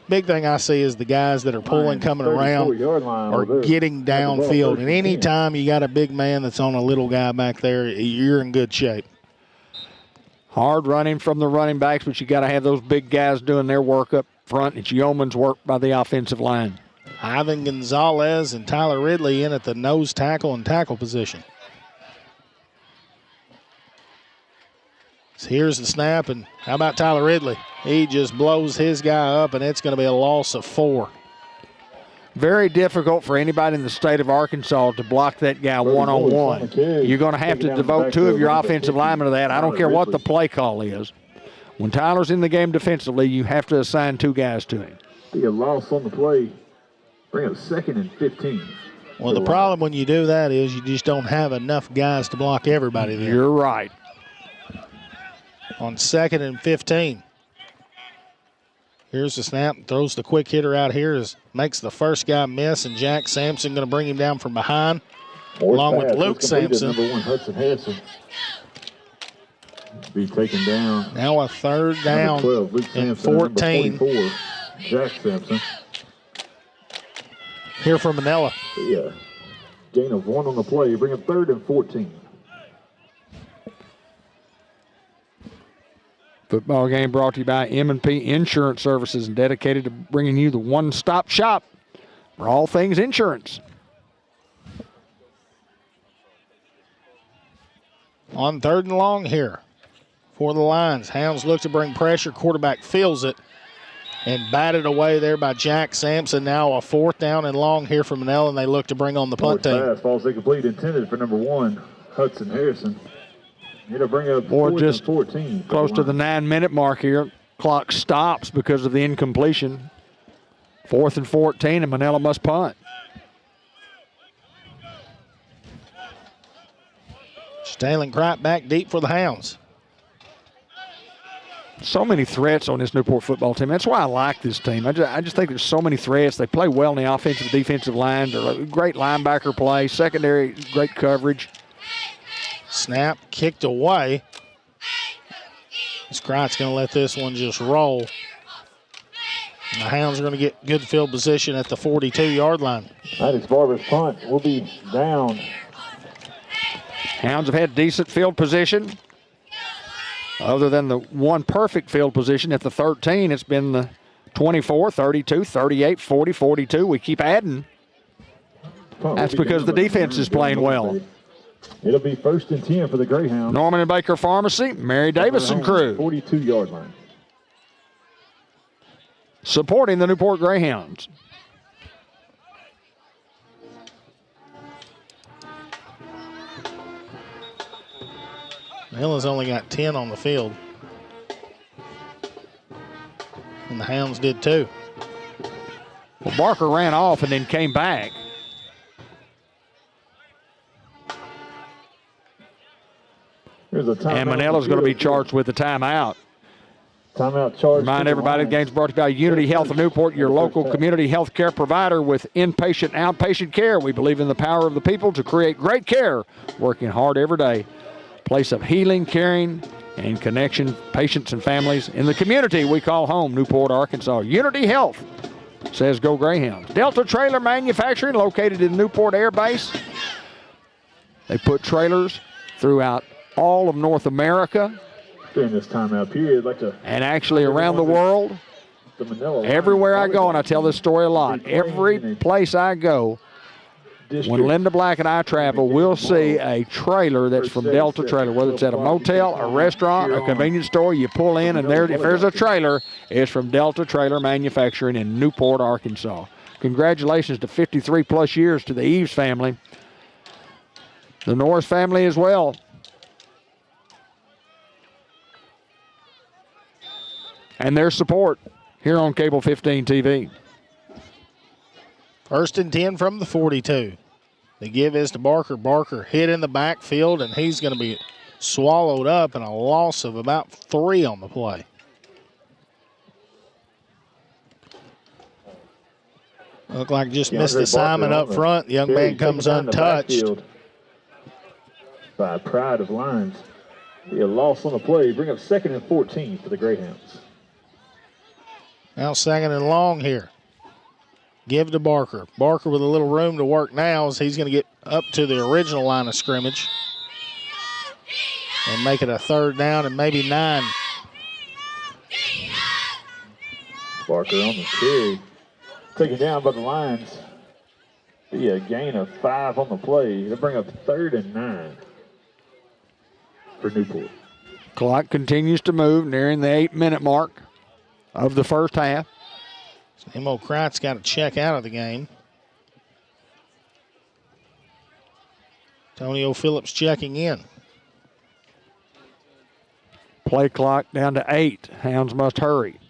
big thing I see is the guys that are pulling, coming around, are getting downfield. And any time you got a big man that's on a little guy back there, you're in good shape. Hard running from the running backs, but you got to have those big guys doing their work up front. It's yeoman's work by the offensive line. Ivan Gonzalez and Tyler Ridley in at the nose tackle and tackle position. So here's the snap, and how about Tyler Ridley? He just blows his guy up, and it's going to be a loss of 4. Very difficult for anybody in the state of Arkansas to block that guy one-on-one. You're going to have to devote 2 of your offensive linemen to that. I don't care what the play call is. When Tyler's in the game defensively, you have to assign 2 guys to him. Be a loss on the play. Bring up 2nd and 15. Well, the problem when you do that is you just don't have enough guys to block everybody there. You're right. On 2nd and 15. Here's the snap. Throws the quick hitter out here. Makes the first guy miss, and Jack Sampson going to bring him down from behind, along with Luke Sampson. Number 1, Hudson Harrison. Be taken down. Now a 3rd down 12, Luke and Sampson, 14. 44, Jack Sampson. Here for Manila. Yeah. Gain of 1 on the play. Bring up 3rd and 14. Football game brought to you by M&P Insurance Services and dedicated to bringing you the one-stop shop for all things insurance. On 3rd and long here for the Lions. Hounds look to bring pressure. Quarterback feels it and batted away there by Jack Sampson. Now a 4th down and long here for Manila, and they look to bring on the punt team. Pass falls incomplete, intended for number 1, Hudson Harrison. It'll bring up Or 4th just and 14. Close to the 9-minute mark here. Clock stops because of the incompletion. 4th and 14, and Manila must punt. Stalin Kripe back deep for the Hounds. So many threats on this Newport football team. That's why I like this team. I just think there's so many threats. They play well in the offensive and defensive line. They're a great linebacker play. Secondary, great coverage. Snap, kicked away. Scrite's going to let this one just roll. And the Hounds are going to get good field position at the 42-yard line. Maddox Barber's punt will be down. Hounds have had decent field position. Other than the one perfect field position at the 13, it's been the 24, 32, 38, 40, 42. We keep adding. That's because the defense is playing well. It'll be 1st and 10 for the Greyhounds. Norman and Baker Pharmacy, Mary Davison crew. 42-yard line. Supporting the Newport Greyhounds. Manila's only got 10 on the field. And the Hounds did too. Well, Barker ran off and then came back. Here's a timeout. And Manila's going to be charged with the timeout. Timeout charge. Remind everybody the game's brought to you by Unity Health of Newport, your local community health care provider with inpatient and outpatient care. We believe in the power of the people to create great care, working hard every day. Place of healing, caring, and connection, patients and families in the community we call home, Newport, Arkansas. Unity Health says go Greyhounds. Delta Trailer Manufacturing, located in Newport Air Base. They put trailers throughout all of North America. During this timeout period, I'd like to. And actually around the world. Everywhere I go, and I tell this story a lot, every place I go, when Linda Black and I travel, we'll see a trailer that's from Delta Trailer, whether it's at a motel, a restaurant, a convenience store. You pull in, and if there's a trailer, it's from Delta Trailer Manufacturing in Newport, Arkansas. Congratulations to 53-plus years to the Eves family, the Norris family as well. And their support here on Cable 15 TV. 1st and 10 from the 42. The give is to Barker. Barker hit in the backfield, and he's going to be swallowed up, and a loss of about 3 on the play. Looked like just missed assignment up front. The young man comes untouched. By Pride of Lines. Be a loss on the play. Bring up 2nd and 14 for the Greyhounds. Now 2nd and long here. Give to Barker. Barker with a little room to work now as he's going to get up to the original line of scrimmage and make it a 3rd down and maybe 9. Barker on the carry. Taken down by the Lions. Be a gain of 5 on the play. They'll bring up 3rd and 9 for Newport. Clock continues to move, nearing the 8-minute mark of the first half. Emo Kreitz got to check out of the game. Antonio Phillips checking in. Play clock down to 8. Hounds must hurry.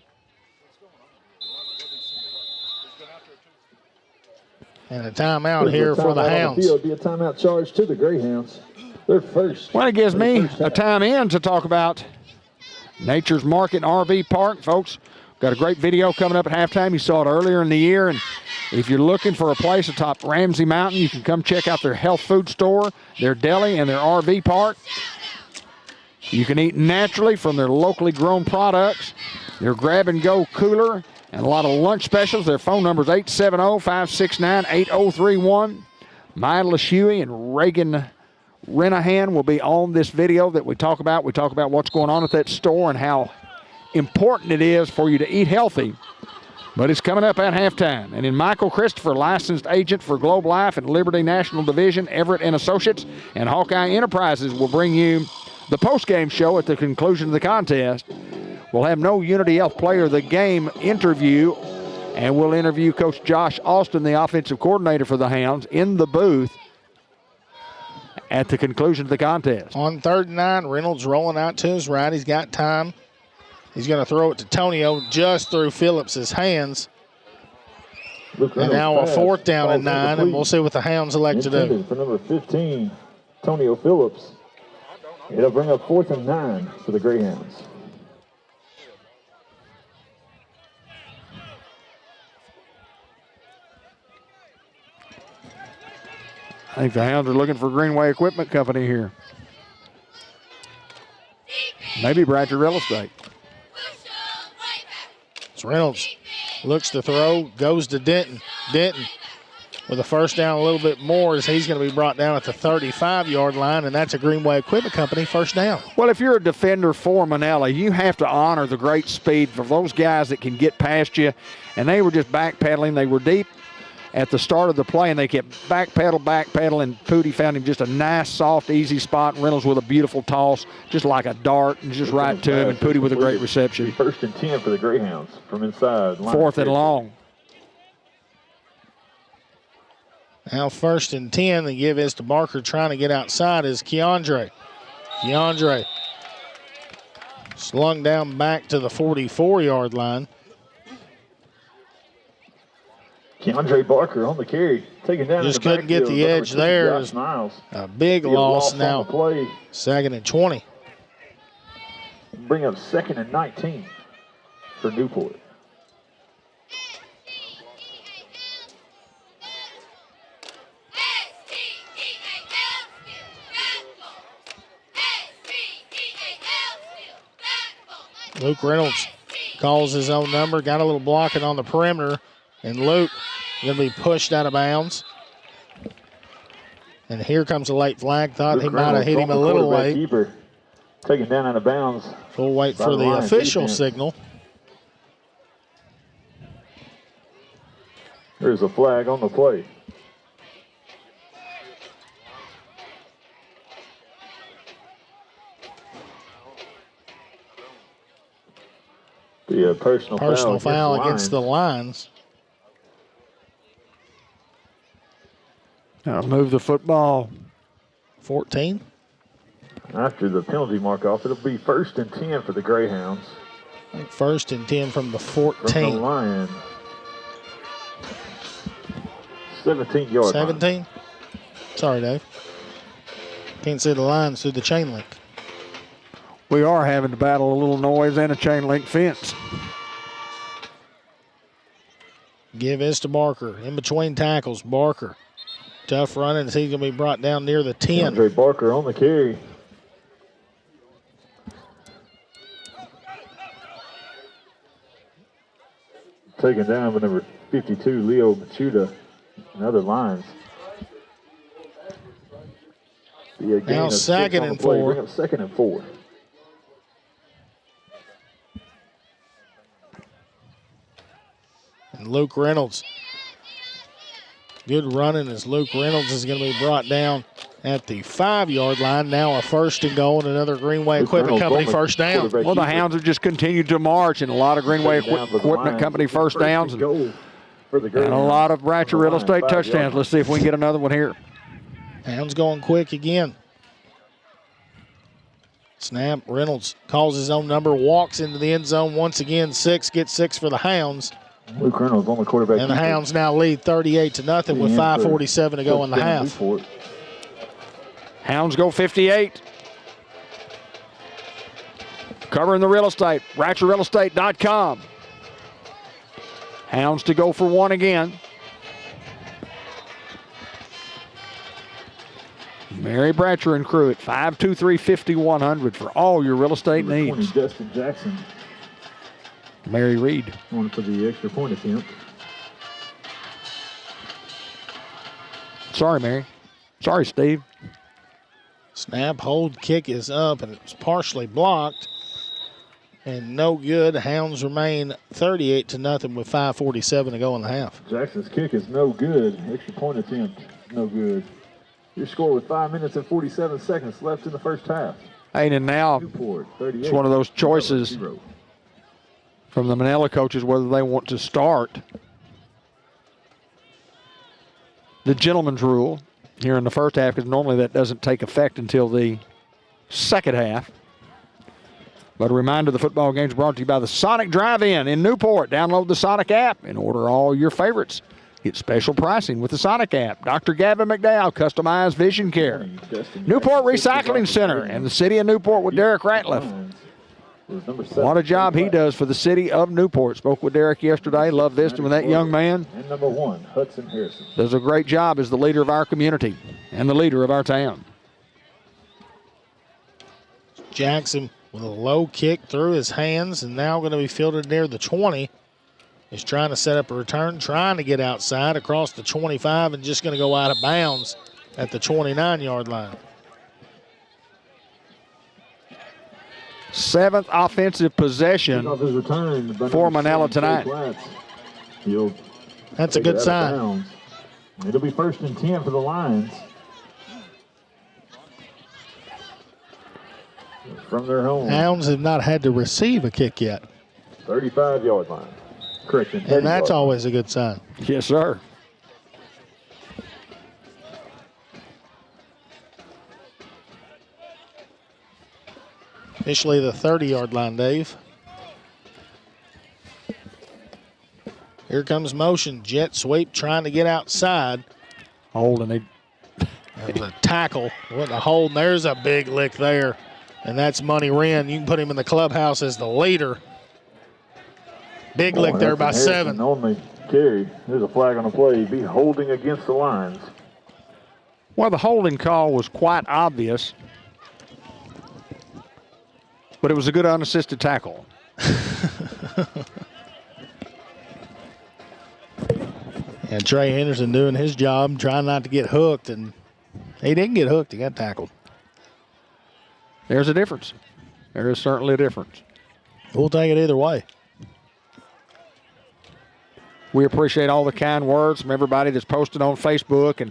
And a timeout here for the Hounds. Be a timeout charge to the Greyhounds. They're first. Well, it gives me a time in to talk about Nature's Market RV Park, folks. Got a great video coming up at halftime. You saw it earlier in the year. And if you're looking for a place atop Ramsey Mountain, you can come check out their health food store, their deli, and their RV park. You can eat naturally from their locally grown products, their grab-and-go cooler, and a lot of lunch specials. Their phone number is 870-569-8031. Maya LeShuey and Reagan Renahan will be on this video that we talk about. We talk about what's going on at that store and how important it is for you to eat healthy. But it's coming up at halftime. And in Michael Christopher, licensed agent for Globe Life and Liberty National Division, Everett and Associates, and Hawkeye Enterprises will bring you the postgame show at the conclusion of the contest. We'll have no Unity Health Player of the Game interview, and we'll interview Coach Josh Austin, the offensive coordinator for the Hounds, in the booth at the conclusion of the contest. On 3rd and 9, Reynolds rolling out to his right. He's got time. He's going to throw it to Tonio just through Phillips' hands. And now a 4th down and 9, and we'll see what the Hounds elect to do. For number 15, Tonio Phillips. It'll bring up 4th and 9 for the Greyhounds. I think the Hounds are looking for Greenway Equipment Company here. Maybe Bradford Real Estate. So Reynolds looks to throw, goes to Denton. Denton with a 1st down a little bit more as he's going to be brought down at the 35-yard line, and that's a Greenway Equipment Company 1st down. Well, if you're a defender for Manila, you have to honor the great speed for those guys that can get past you, and they were just backpedaling. They were deep at the start of the play, and they kept backpedal, and Pooty found him just a nice, soft, easy spot. Reynolds with a beautiful toss, just like a dart, and just right to him, and Pooty with a great reception. 1st and 10 for the Greyhounds from inside. 4th and long. Now 1st and 10, the give is to Barker trying to get outside is Keandre. Keandre slung down back to the 44-yard line. Keandre Barker on the carry, taking down. Just couldn't get the edge there. A big loss now. 2nd and 20. Bring up 2nd and 19 for Newport. Luke Reynolds calls his own number, got a little blocking on the perimeter, and Luke going to be pushed out of bounds. And here comes a late flag. Thought Luke he might have hit him a little late. Keeper, taken down out of bounds. We'll wait for the official signal. There's a flag on the play. The personal foul against the Lions. Now move the football. 14. After the penalty mark off, it'll be 1st and 10 for the Greyhounds. I think 1st and 10 from the 14. From the Lions. 17-yard 17? Sorry, Dave. Can't see the lines through the chain link. We are having to battle a little noise and a chain link fence. Give this to Barker. In between tackles, Barker. Tough running as he's going to be brought down near the 10. Andre Barker on the carry. Taken down with number 52, Leo Machuda, and other Lions. Now 2nd and 4. Bring up 2nd and 4. And Luke Reynolds. Good running as Luke Reynolds is going to be brought down at the 5-yard line. Now a 1st and goal and another Greenway Equipment Company first down. Well, the Hounds have just continued to march, and a lot of Greenway Equipment Company first downs, and a lot of Bratcher Real Estate touchdowns. Let's see if we can get another one here. Hounds going quick again. Snap. Reynolds calls his own number, walks into the end zone once again. 6, gets 6 for the Hounds. Luke Reynolds on the quarterback. And the Hounds now lead 38-0 with 5:47 to go in the half. Hounds go 58. Covering the real estate, RatcherRealEstate.com. Hounds to go for 1 again. Mary Bratcher and crew at 523-5100 for all your real estate needs. Justin Jackson. Mary Reed. Going for the extra point attempt. Sorry, Mary. Sorry, Steve. Snap, hold, kick is up, and it's partially blocked. And no good. Hounds remain 38-0 with 5:47 to go in the half. Jackson's kick is no good. Extra point attempt, no good. Your score with 5 minutes and 47 seconds left in the first half. Hey, and now Newport, it's one of those choices from the Manila coaches whether they want to start the gentleman's rule here in the first half, because normally that doesn't take effect until the second half. But a reminder, the football games brought to you by the Sonic Drive-In in Newport. Download the Sonic app and order all your favorites. Get special pricing with the Sonic app. Dr. Gavin McDowell, customized vision care. Newport Recycling Center and the city of Newport with Derek Ratliff. What a job he does for the city of Newport. Spoke with Derek yesterday. Love visiting with that young man. And number 1, Hudson Harrison. Does a great job as the leader of our community and the leader of our town. Jackson with a low kick through his hands and now going to be fielded near the 20. He's trying to set up a return, trying to get outside across the 25 and just going to go out of bounds at the 29-yard line. 7th offensive possession for Manila tonight. That's a good sign. It'll be 1st and 10 for the Lions. From their home. Hounds have not had to receive a kick yet. 35-yard line. Correction. And that's always a good sign. Yes, sir. Initially the 30-yard line, Dave. Here comes motion. Jet sweep trying to get outside. Holding it. There's a tackle. What a hold. And there's a big lick there And that's Money Wren. You can put him in the clubhouse as the leader. Big lick there by 7. Only carry. There's a flag on the play. Be holding against the lines. Well, the holding call was quite obvious, but it was a good unassisted tackle. And Trey Henderson doing his job, trying not to get hooked, and he didn't get hooked. He got tackled. There's a difference. There is certainly a difference. We'll take it either way. We appreciate all the kind words from everybody that's posted on Facebook, and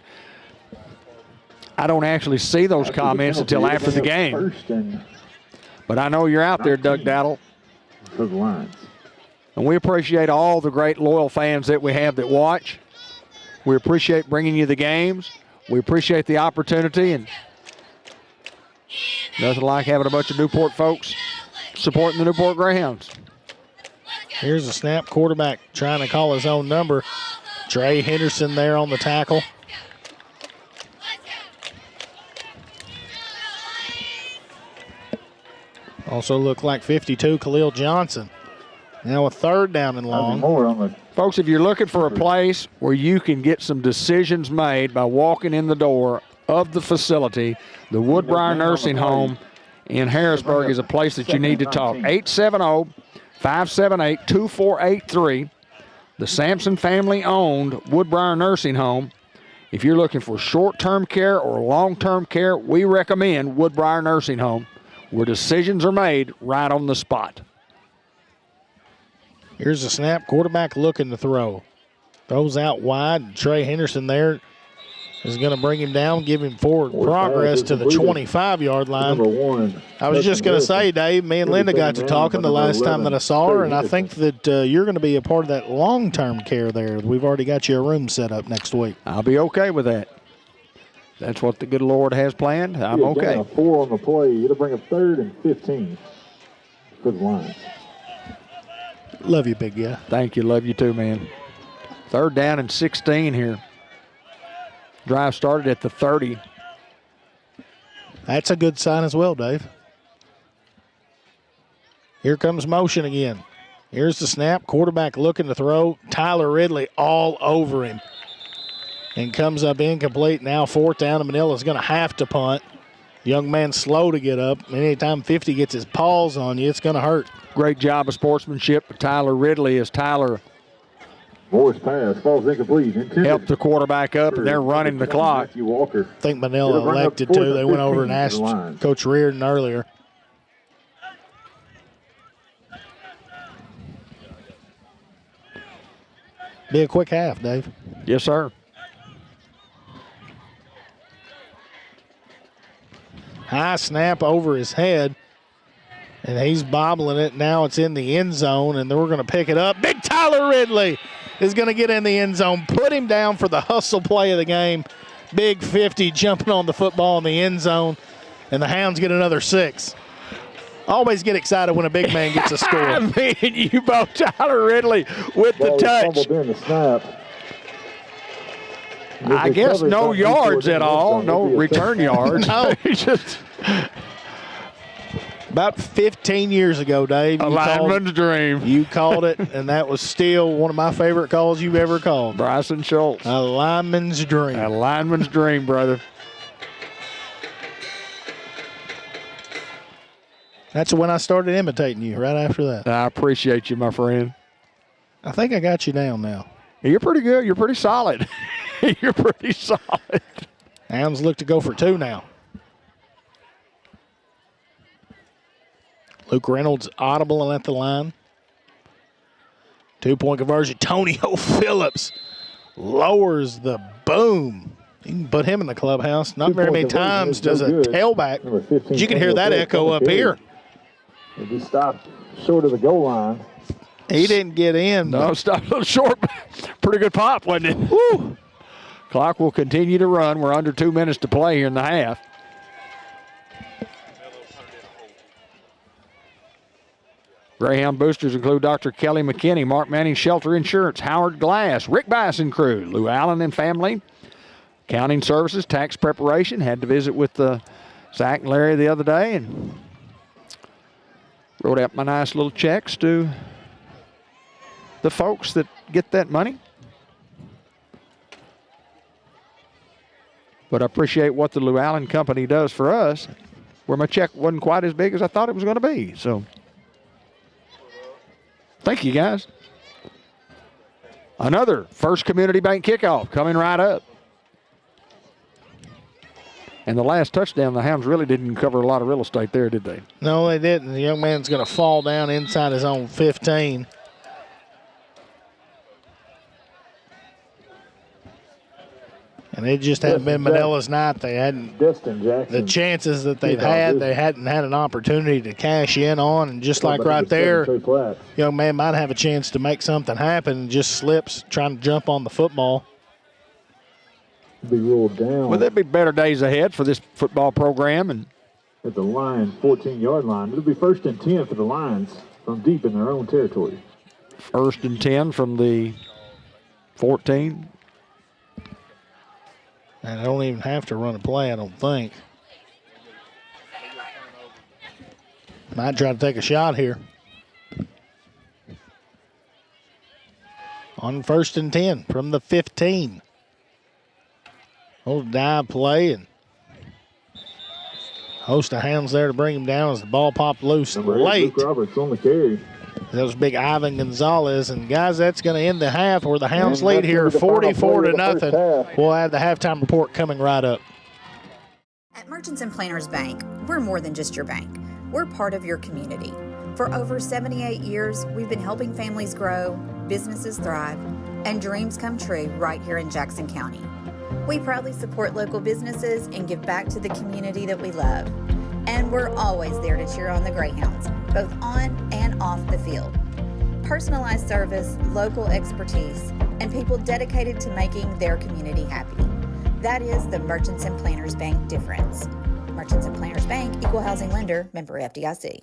I don't actually see those comments until after the game. But I know you're out there, Doug Daddle. For the lines. And we appreciate all the great loyal fans that we have that watch. We appreciate bringing you the games. We appreciate the opportunity, and nothing like having a bunch of Newport folks supporting the Newport Greyhounds. Here's a snap. Quarterback trying to call his own number. Trey Henderson there on the tackle. Also looked like 52, Khalil Johnson. Now a 3rd down and long. Folks, if you're looking for a place where you can get some decisions made by walking in the door of the facility, the Woodbriar Nursing Home in Harrisburg is a place that you need to talk. 870-578-2483. The Sampson family-owned Woodbriar Nursing Home. If you're looking for short-term care or long-term care, we recommend Woodbriar Nursing Home, where decisions are made right on the spot. Here's a snap. Quarterback looking to throw. Throws out wide. Trey Henderson there is going to bring him down, give him forward progress to the 25-yard line. I was just going to say, Dave, me and Linda got to talking the last time that I saw her, and I think that you're going to be a part of that long-term care there. We've already got you a room set up next week. I'll be okay with that. That's what the good Lord has planned. I'm okay. A 4 on the play. It'll bring up 3rd and 15 for the Lions. Love you, big guy. Thank you. Love you too, man. 3rd down and 16 here. Drive started at the 30. That's a good sign as well, Dave. Here comes motion again. Here's the snap. Quarterback looking to throw. Tyler Ridley all over him. And comes up incomplete. Now 4th down, and Manila's going to have to punt. Young man slow to get up. Anytime 50 gets his paws on you, it's going to hurt. Great job of sportsmanship by Tyler Ridley as Tyler Moore's pass falls incomplete. helped the quarterback up, and they're running the clock. I think Manila elected to. They went over and asked Coach Reardon earlier. Be a quick half, Dave. Yes, sir. High snap over his head, and he's bobbling it. Now it's in the end zone, and then we're going to pick it up. Big Tyler Ridley is going to get in the end zone, put him down for the hustle play of the game. Big 50 jumping on the football in the end zone, and the Hounds get another 6. Always get excited when a big man gets a score. I mean, you both Tyler Ridley with the touch. I guess no yards at all, no return yards. No. About 15 years ago, Dave. A lineman's dream. You called it, and that was still one of my favorite calls you've ever called. Bryson Schultz. A lineman's dream. A lineman's dream, brother. That's when I started imitating you, right after that. I appreciate you, my friend. I think I got you down now. You're pretty good. You're pretty solid. You're pretty solid. Hounds look to go for 2 now. Luke Reynolds audible and at the line. 2-point conversion. Tonio Phillips lowers the boom. You can put him in the clubhouse. Not very many times does a tailback. But you can hear that echo up here. He stopped short of the goal line. He didn't get in. No, stopped a little short. Pretty good pop, wasn't it? Woo. Clock will continue to run. We're under 2 minutes to play here in the half. Greyhound boosters include Dr. Kelly McKinney, Mark Manning Shelter Insurance, Howard Glass, Rick Bass and crew, Lou Allen and family, accounting services, tax preparation. Had to visit with Zach and Larry the other day, and Wrote out my nice little checks to the folks that get that money. But I appreciate what the Llewellyn Company does for us, where my check wasn't quite as big as I thought it was going to be. So thank you, guys. Another First Community Bank kickoff coming right up. And the last touchdown, the Hounds really didn't cover a lot of real estate there, did they? No, they didn't. The young man's going to fall down inside his own 15. And it just hadn't been Manila's night. They hadn't, the chances that they've had, they hadn't had an opportunity to cash in on. And just like right there, young man might have a chance to make something happen and just slips trying to jump on the football. Be ruled down. Well, there'll be better days ahead for this football program. And at the Lions 14-yard line. It'll be 1st and 10 for the Lions from deep in their own territory. 1st and 10 from the 14. And I don't even have to run a play, I don't think. Might try to take a shot here. On 1st and 10 from the 15. Little dive play and host of Hounds there to bring him down as the ball popped loose late. Luke Roberts on the carry. That was big Ivan Gonzalez. And, guys, that's going to end the half where the Hounds lead here 44-0. We'll have the halftime report coming right up. At Merchants and Planners Bank, we're more than just your bank. We're part of your community. For over 78 years, we've been helping families grow, businesses thrive, and dreams come true right here in Jackson County. We proudly support local businesses and give back to the community that we love. And we're always there to cheer on the Greyhounds, both on and off the field. Personalized service, local expertise, and people dedicated to making their community happy. That is the Merchants and Planners Bank difference. Merchants and Planners Bank, Equal Housing Lender, member FDIC.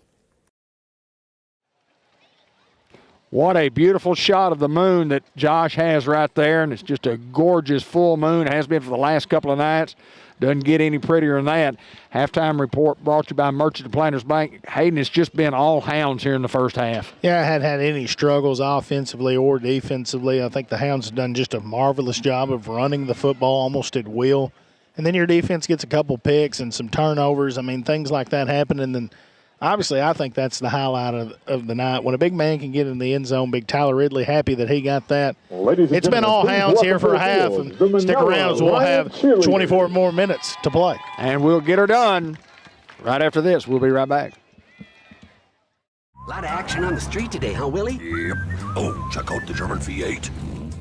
What a beautiful shot of the moon that Josh has right there, and it's just a gorgeous full moon. It has been for the last couple of nights. Doesn't get any prettier than that. Halftime report brought to you by Merchants and Planners Bank. Hayden, it's just been all Hounds here in the first half. Yeah, I hadn't had any struggles offensively or defensively. I think the Hounds have done just a marvelous job of running the football almost at will. And then your defense gets a couple picks and some turnovers. I mean, things like that happen, and then obviously, I think that's the highlight of the night. When a big man can get in the end zone, big Tyler Ridley, happy that he got that. It's been all Hounds here for a half, and stick around as we'll have 24 more minutes to play. And we'll get her done right after this. We'll be right back. A lot of action on the street today, huh, Willie? Yep. Oh, check out the German V8.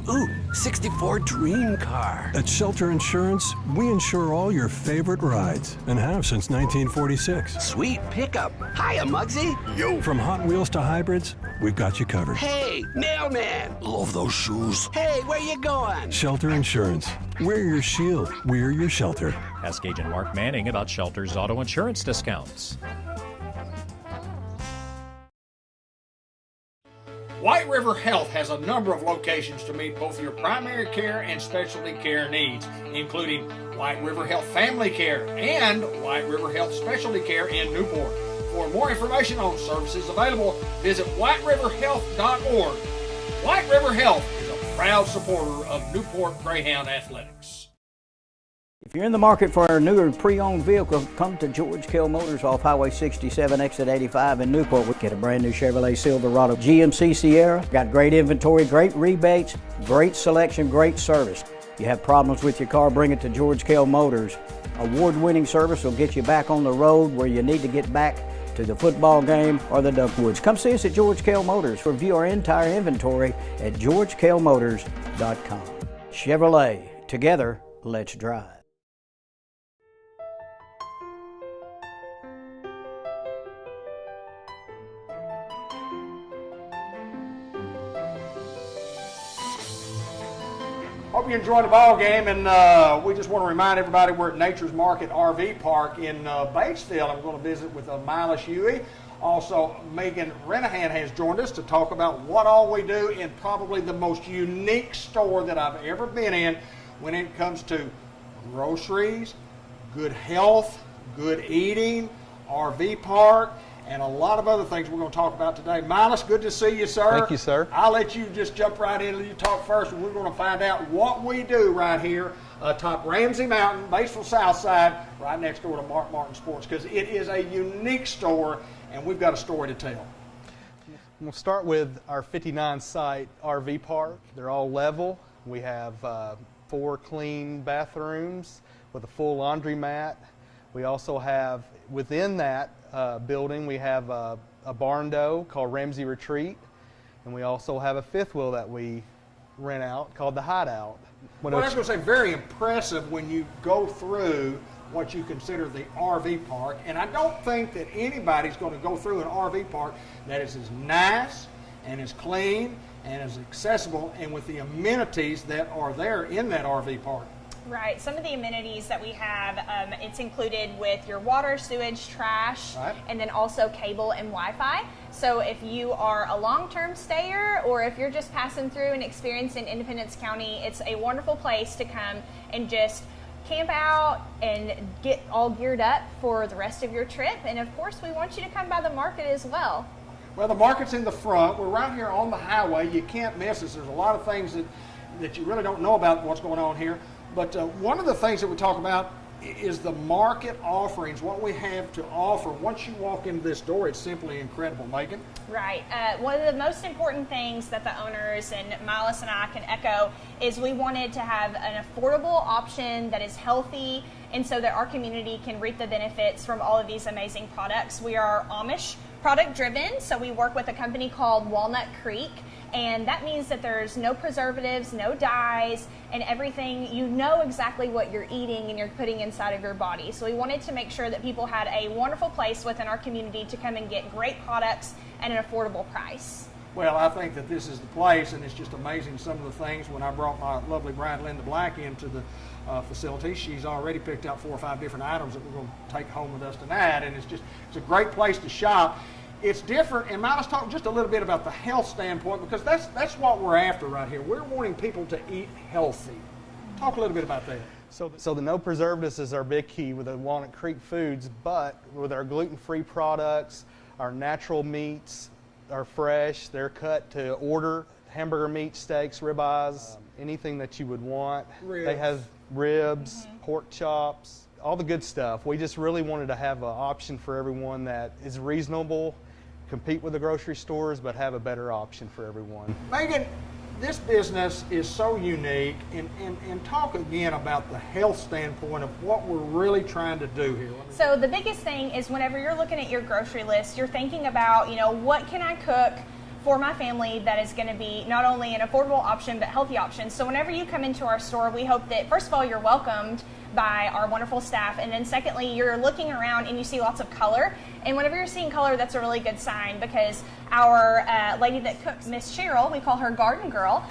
Ooh, 64 dream car. At Shelter Insurance, we insure all your favorite rides and have since 1946. Sweet pickup. Hiya, Muggsy. Yo. From Hot Wheels to hybrids, we've got you covered. Hey, mailman. Love those shoes. Hey, where you going? Shelter Insurance. We're your shield. We're your shelter. Ask Agent Mark Manning about Shelter's auto insurance discounts. White River Health has a number of locations to meet both your primary care and specialty care needs, including White River Health Family Care and White River Health Specialty Care in Newport. For more information on services available, visit whiteriverhealth.org. White River Health is a proud supporter of Newport Greyhound Athletics. If you're in the market for a newer pre-owned vehicle, come to George Kell Motors off Highway 67, exit 85 in Newport. We get a brand new Chevrolet Silverado GMC Sierra. Got great inventory, great rebates, great selection, great service. You have problems with your car, bring it to George Kell Motors. Award-winning service will get you back on the road where you need to get back to the football game or the Duckwoods. Come see us at George Kell Motors. Review our entire inventory at georgekellmotors.com. Chevrolet, together, let's drive. Hope you enjoyed the ball game, and we just want to remind everybody we're at Nature's Market RV Park in Batesville. I'm going to visit with Mila Huey. Also, Megan Renahan has joined us to talk about what all we do in probably the most unique store that I've ever been in when it comes to groceries, good health, good eating, RV park, and a lot of other things we're going to talk about today. Miles, good to see you, sir. Thank you, sir. I'll let you just jump right in and you talk first, and we're going to find out what we do right here atop Ramsey Mountain, Batesville South Side, right next door to Mark Martin Sports, because it is a unique store, and we've got a story to tell. We'll start with our 59-site RV park. They're all level. We have 4 clean bathrooms with a full laundromat. We also have, within that building, we have a barn dough called Ramsey Retreat, and we also have a fifth wheel that we rent out called the Hideout. Well, I was going to say, very impressive when you go through what you consider the RV park, and I don't think that anybody's going to go through an RV park that is as nice and as clean and as accessible and with the amenities that are there in that RV park. Right. Some of the amenities that we have, it's included with your water, sewage, trash, and then also cable and Wi-Fi. So if you are a long-term stayer or if you're just passing through and experiencing Independence County, it's a wonderful place to come and just camp out and get all geared up for the rest of your trip. And of course, we want you to come by the market as well. Well, the market's in the front. We're right here on the highway. You can't miss us. There's a lot of things that you really don't know about what's going on here. But one of the things that we talk about is the market offerings, what we have to offer. Once you walk into this door, it's simply incredible. Megan? Right. One of the most important things that the owners and Miles and I can echo is we wanted to have an affordable option that is healthy and so that our community can reap the benefits from all of these amazing products. We are Amish product driven, so we work with a company called Walnut Creek. And that means that there's no preservatives, no dyes, and everything. You know exactly what you're eating and you're putting inside of your body. So we wanted to make sure that people had a wonderful place within our community to come and get great products at an affordable price. Well, I think that this is the place, and it's just amazing some of the things. When I brought my lovely bride, Linda Black, into the facility, she's already picked out 4 or 5 different items that we're going to take home with us tonight, and it's a great place to shop. It's different, and let's talk just a little bit about the health standpoint, because that's what we're after right here. We're wanting people to eat healthy. Talk a little bit about that. So the no preservatives is our big key with the Walnut Creek foods, but with our gluten-free products, our natural meats are fresh. They're cut to order. Hamburger meat, steaks, ribeyes, anything that you would want. Ribs. They have ribs, pork chops, all the good stuff. We just really wanted to have an option for everyone that is reasonable, compete with the grocery stores, but have a better option for everyone. Megan, this business is so unique, and talk again about the health standpoint of what we're really trying to do here. So the biggest thing is whenever you're looking at your grocery list, you're thinking about, what can I cook for my family that is going to be not only an affordable option, but healthy option. So whenever you come into our store, we hope that, first of all, you're welcomed by our wonderful staff, and then secondly, you're looking around and you see lots of color. And whenever you're seeing color, that's a really good sign, because our lady that cooks, Miss Cheryl, we call her Garden Girl,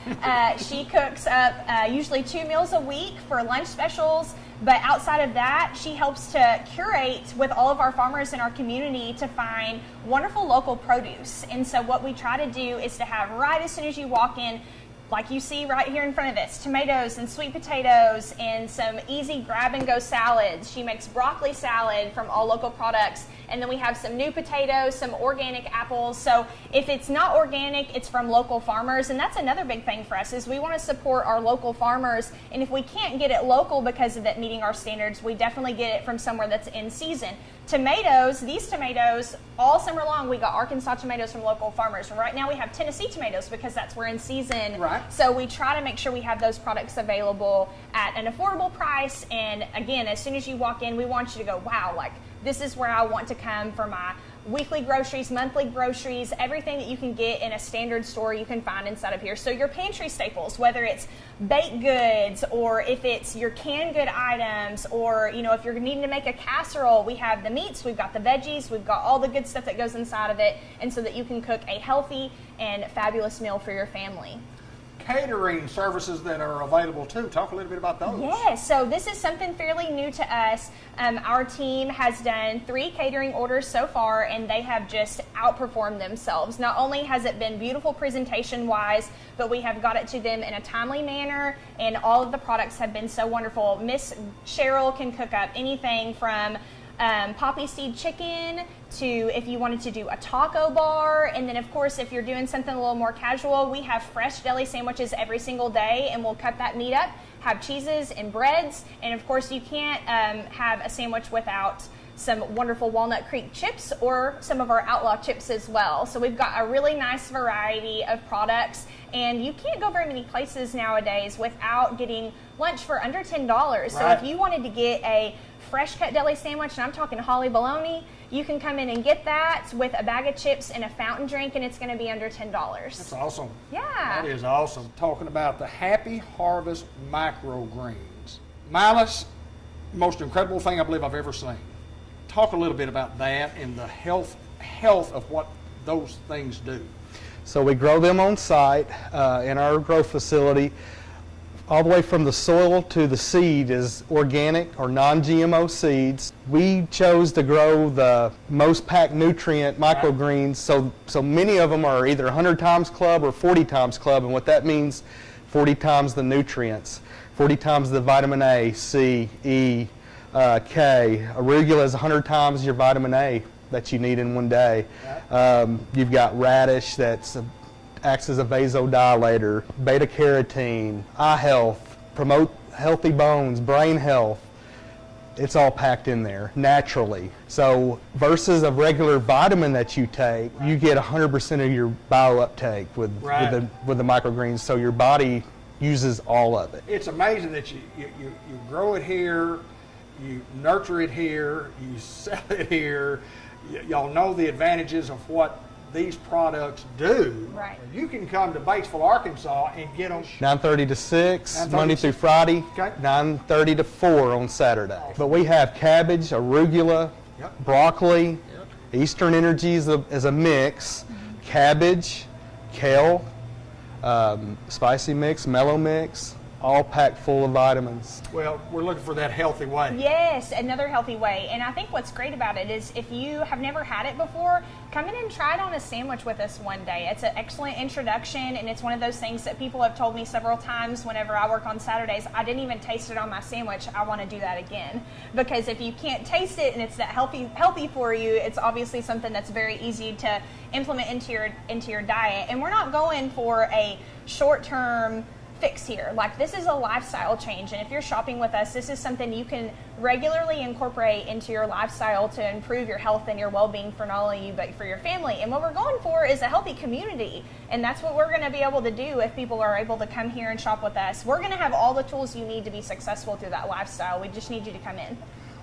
she cooks up usually 2 meals a week for lunch specials. But outside of that, she helps to curate with all of our farmers in our community to find wonderful local produce. And so what we try to do is to have, right as soon as you walk in, like you see right here in front of us, tomatoes and sweet potatoes and some easy grab-and-go salads. She makes broccoli salad from all local products. And then we have some new potatoes, some organic apples. So if it's not organic, it's from local farmers. And that's another big thing for us, is we want to support our local farmers. And if we can't get it local because of it meeting our standards, we definitely get it from somewhere that's in season. Tomatoes, these tomatoes, all summer long, we got Arkansas tomatoes from local farmers. Right now we have Tennessee tomatoes because that's where in season. Right. So we try to make sure we have those products available at an affordable price. And again, as soon as you walk in, we want you to go, wow, like this is where I want to come for my weekly groceries, monthly groceries, everything that you can get in a standard store you can find inside of here. So your pantry staples, whether it's baked goods or if it's your canned good items, or if you're needing to make a casserole, we have the meats, we've got the veggies, we've got all the good stuff that goes inside of it, and so that you can cook a healthy and fabulous meal for your family. Catering services that are available too. Talk a little bit about those. Yes, so this is something fairly new to us. Our team has done 3 catering orders so far, and they have just outperformed themselves. Not only has it been beautiful presentation-wise, but we have got it to them in a timely manner, and all of the products have been so wonderful. Miss Cheryl can cook up anything from poppy seed chicken to if you wanted to do a taco bar. And then of course, if you're doing something a little more casual, we have fresh deli sandwiches every single day, and we'll cut that meat up, have cheeses and breads. And of course, you can't have a sandwich without some wonderful Walnut Creek chips or some of our Outlaw chips as well. So we've got a really nice variety of products, and you can't go very many places nowadays without getting lunch for under $10. Right. So if you wanted to get a fresh cut deli sandwich, and I'm talking holly bologna, you can come in and get that with a bag of chips and a fountain drink, and it's going to be under $10. That's awesome. Yeah. That is awesome. Talking about the Happy Harvest microgreens. Milas, most incredible thing I believe I've ever seen. Talk a little bit about that and the health of what those things do. So we grow them on site in our grow facility. All the way from the soil to the seed is organic or non-GMO seeds. We chose to grow the most packed nutrient microgreens, so many of them are either 100 times club or 40 times club, and what that means, 40 times the nutrients, 40 times the vitamin A, C, E, K. Arugula is 100 times your vitamin A that you need in one day. You've got radish that's acts as a vasodilator, beta carotene, eye health, promote healthy bones, brain health. It's all packed in there naturally. So versus a regular vitamin that you take, you get 100% of your bio uptake with the microgreens. So your body uses all of it. It's amazing that you grow it here, you nurture it here, you sell it here. Y'all know the advantages of what these products do. Right. You can come to Batesville, Arkansas and get them. 9:30 to 6, Monday through Friday, 9:30 to 4 on Saturday. But we have cabbage, arugula, broccoli, Eastern Energy is a mix, cabbage, kale, spicy mix, mellow mix, all packed full of vitamins. Well, we're looking for that healthy way. Yes, another healthy way. And I think what's great about it is if you have never had it before, come in and try it on a sandwich with us one day. It's an excellent introduction, and it's one of those things that people have told me several times whenever I work on Saturdays, I didn't even taste it on my sandwich. I want to do that again. Because if you can't taste it and it's that healthy for you, it's obviously something that's very easy to implement into your diet. And we're not going for a short-term fix here. Like, this is a lifestyle change, and if you're shopping with us, this is something you can regularly incorporate into your lifestyle to improve your health and your well-being for not only you but for your family. And what we're going for is a healthy community, and that's what we're going to be able to do if people are able to come here and shop with us. We're going to have all the tools you need to be successful through that lifestyle. We just need you to come in.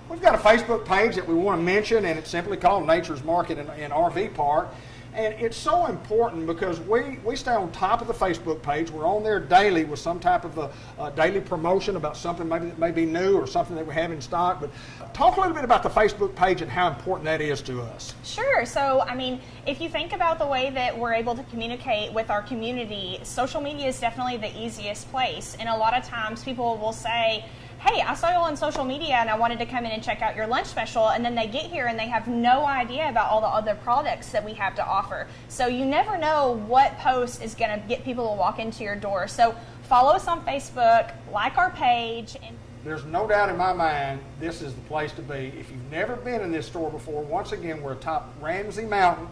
We've got a Facebook page that we want to mention, and it's simply called Nature's Market in RV Park. And it's so important because we stay on top of the Facebook page. We're on there daily with some type of a daily promotion about something maybe that may be new or something that we have in stock. But talk a little bit about the Facebook page and how important that is to us. Sure. So, I mean, if you think about the way that we're able to communicate with our community, social media is definitely the easiest place. And a lot of times people will say, hey, I saw you on social media and I wanted to come in and check out your lunch special, and then they get here and they have no idea about all the other products that we have to offer. So you never know what post is going to get people to walk into your door. So follow us on Facebook, like our page. And there's no doubt in my mind this is the place to be. If you've never been in this store before, once again, we're atop Ramsey Mountain.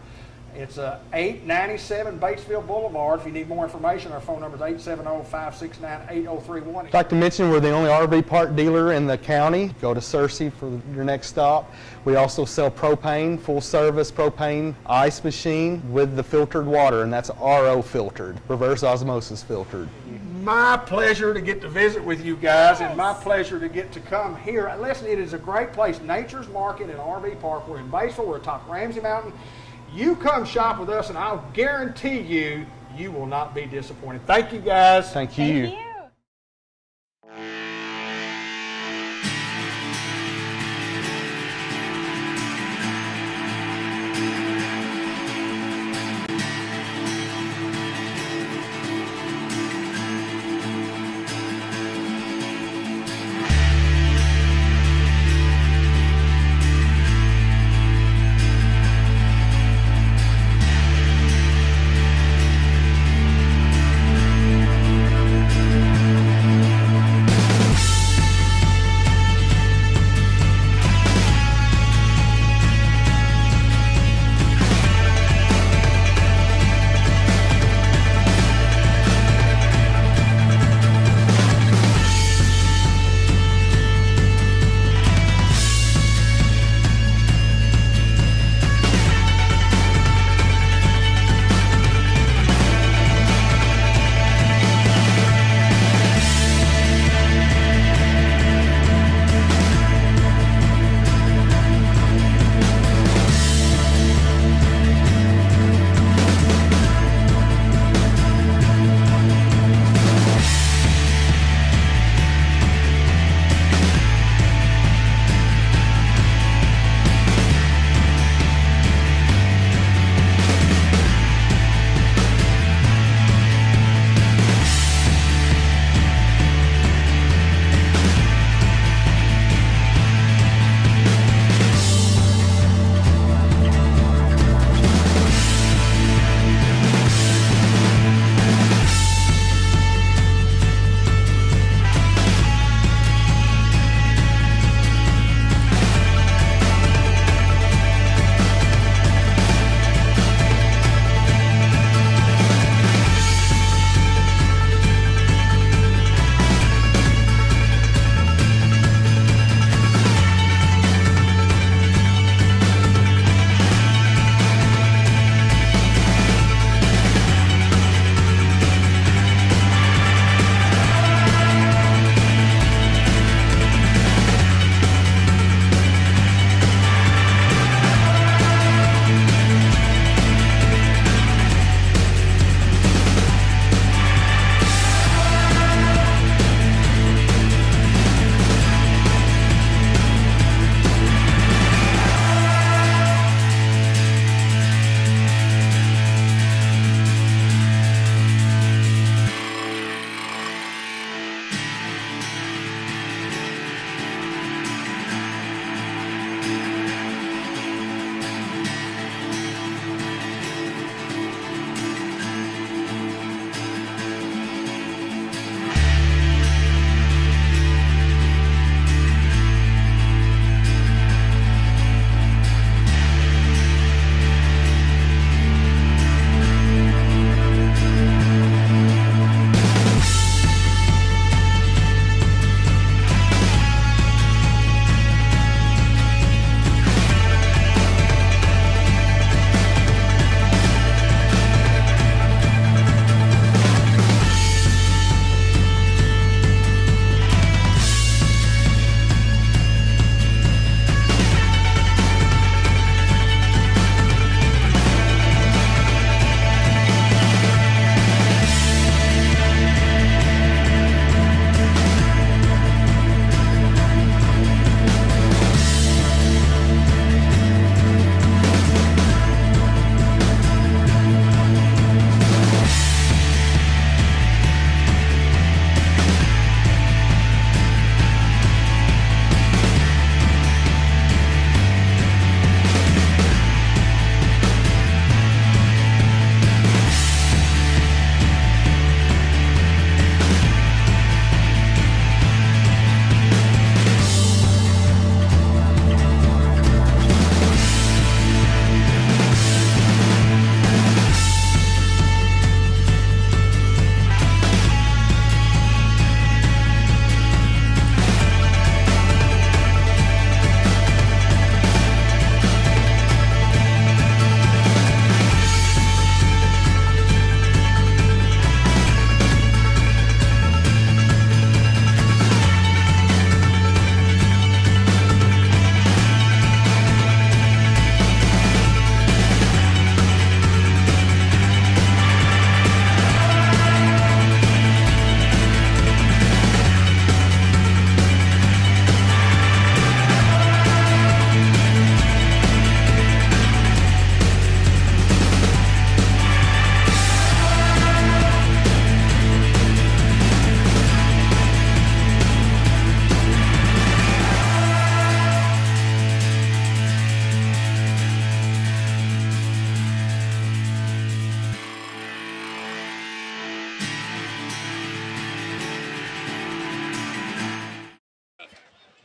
It's 897 Batesville Boulevard. If you need more information, our phone number is 870-569-8031. I'd like to mention we're the only RV park dealer in the county. Go to Searcy for your next stop. We also sell propane, full service propane ice machine with the filtered water, and that's RO filtered, reverse osmosis filtered. My pleasure to get to visit with you guys, and my pleasure to get to come here. Listen, it is a great place. Nature's Market and RV Park. We're in Batesville. We're atop Ramsey Mountain. You come shop with us, and I'll guarantee you will not be disappointed. Thank you, guys. Thank you. Thank you.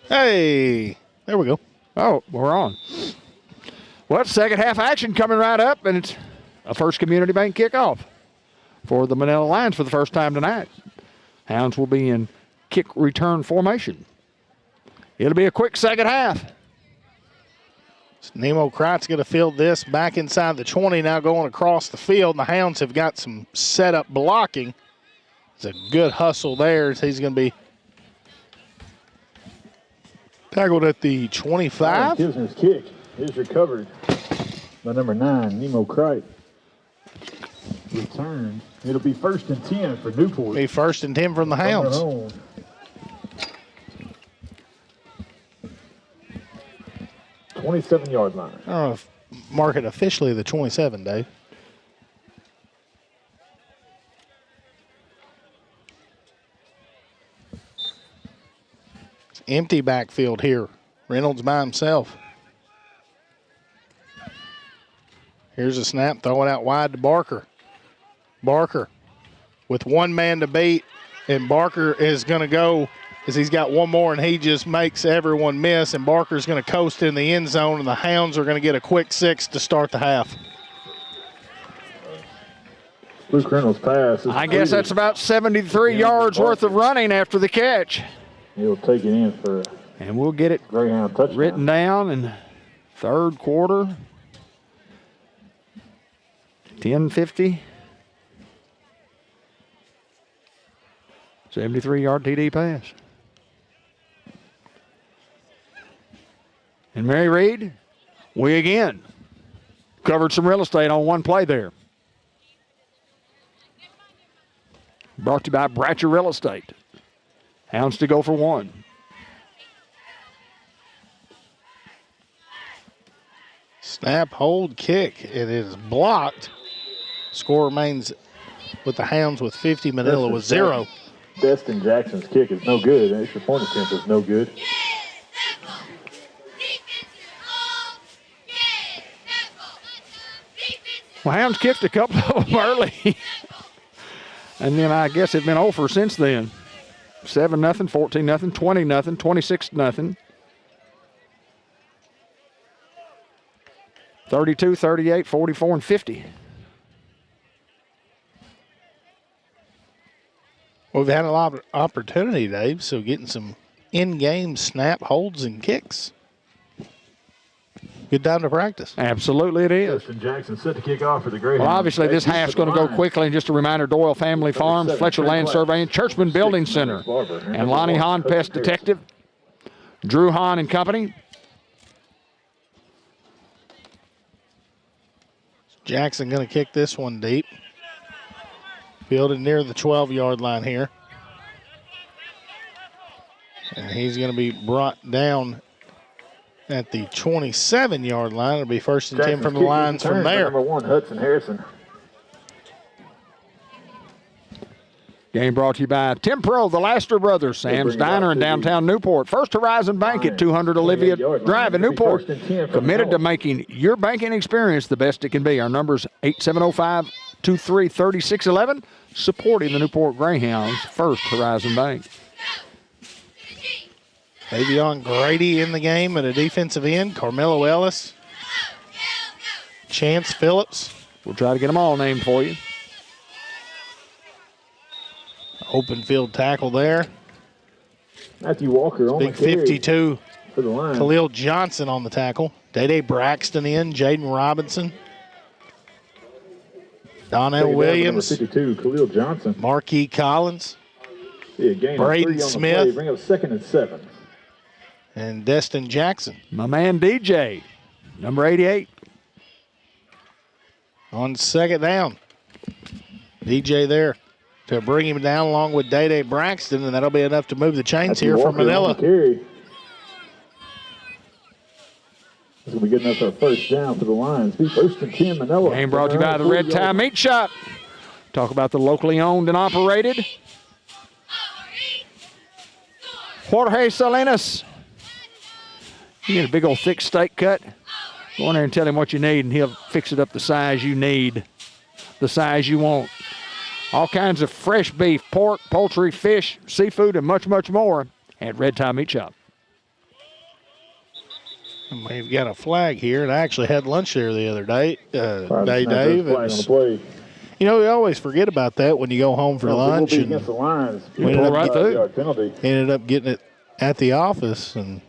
Hey, there we go. Oh, we're on. Well, second half action coming right up, and it's a First Community Bank kickoff for the Manila Lions for the first time tonight. Hounds will be in kick return formation. It'll be a quick second half. Nemo Kreitz going to field this back inside the 20, now going across the field. The Hounds have got some setup blocking. It's a good hustle there as he's going to be tackled at the 25. Gives him his kick. Is recovered by number 9, Nemo Kreitz. Return. It'll be 1st and 10 for Newport. Be 1st and 10 from the Hounds. 27-yard line. I don't know if mark it officially the 27, Dave. It's empty backfield here. Reynolds by himself. Here's a snap, throwing out wide to Barker. Barker with one man to beat, and Barker is going to go as he's got one more, and he just makes everyone miss, and Barker's going to coast in the end zone, and the Hounds are going to get a quick 6 to start the half. Luke Reynolds' pass. I guess that's about 73 yards worth of running after the catch. He'll take it in for and we'll get it Greyhound touchdown. Written down in third quarter. 10:50. 73-yard TD pass. And Mary Reed, we again covered some real estate on one play there. Brought to you by Bratcher Real Estate. Hounds to go for 1. Snap, hold, kick. It is blocked. Score remains with the Hounds with 50. Manila with 0. Destin Jackson's kick is no good. The extra point attempt is no good. Well, Hounds kicked a couple of them early. And then I guess they've been over since then. 7-0, 14-0, 20-0, 26-0. 32, 38, 44, and 50. Well, we've had a lot of opportunity, Dave, so getting some in-game snap, holds, and kicks. Good time to practice. Absolutely it is. Justin Jackson set to kick off for the Greyhounds. Well, obviously this half's going to go quickly. And just a reminder, Doyle Family Farms, Fletcher Land Surveying, Churchman Building Center, and Lonnie Hahn, Pest Detective, Drew Hahn and Company. Jackson going to kick this one deep. Fielded near the 12-yard line here. And he's going to be brought down at the 27-yard line. It'll be 1st and 10 from the Lions from there. Number 1, Hudson Harrison. Game brought to you by Tempro, the Laster Brothers, Sam's Diner in downtown Newport. First Horizon Bank at 200 Olivia Drive in Newport. Committed to making your banking experience the best it can be. Our number's 8705-233611. Supporting the Newport Greyhounds, First Horizon Bank. Davion Grady in the game at a defensive end. Carmelo Ellis. Chance Phillips. We'll try to get them all named for you. Open field tackle there. Matthew Walker on Big the carry 52. For the line. Khalil Johnson on the tackle. Day Braxton in. Jaden Robinson. Donnell Williams. Number 52, Khalil Johnson. Marquis Collins. Braden Smith. Bring up 2nd and 7. And Destin Jackson. My man DJ, number 88. On 2nd down. DJ there to bring him down along with Day Braxton, and that'll be enough to move the chains here for Manila. This will be good enough for a 1st down for the Lions. Be 1st and 10, Manila. Game brought to you by the Red Tie Meat Shop. Talk about the locally owned and operated. Jorge Salinas. You get a big old thick steak cut. Go in there and tell him what you need, and he'll fix it up the size you need, the size you want. All kinds of fresh beef, pork, poultry, fish, seafood, and much, much more at Red Tie Meat Shop. We've got a flag here, and I actually had lunch there the other day, Dave. Flag on the play. You know, we always forget about that when you go home for lunch. And against the lines. We Penalty. ended up getting it at the office, and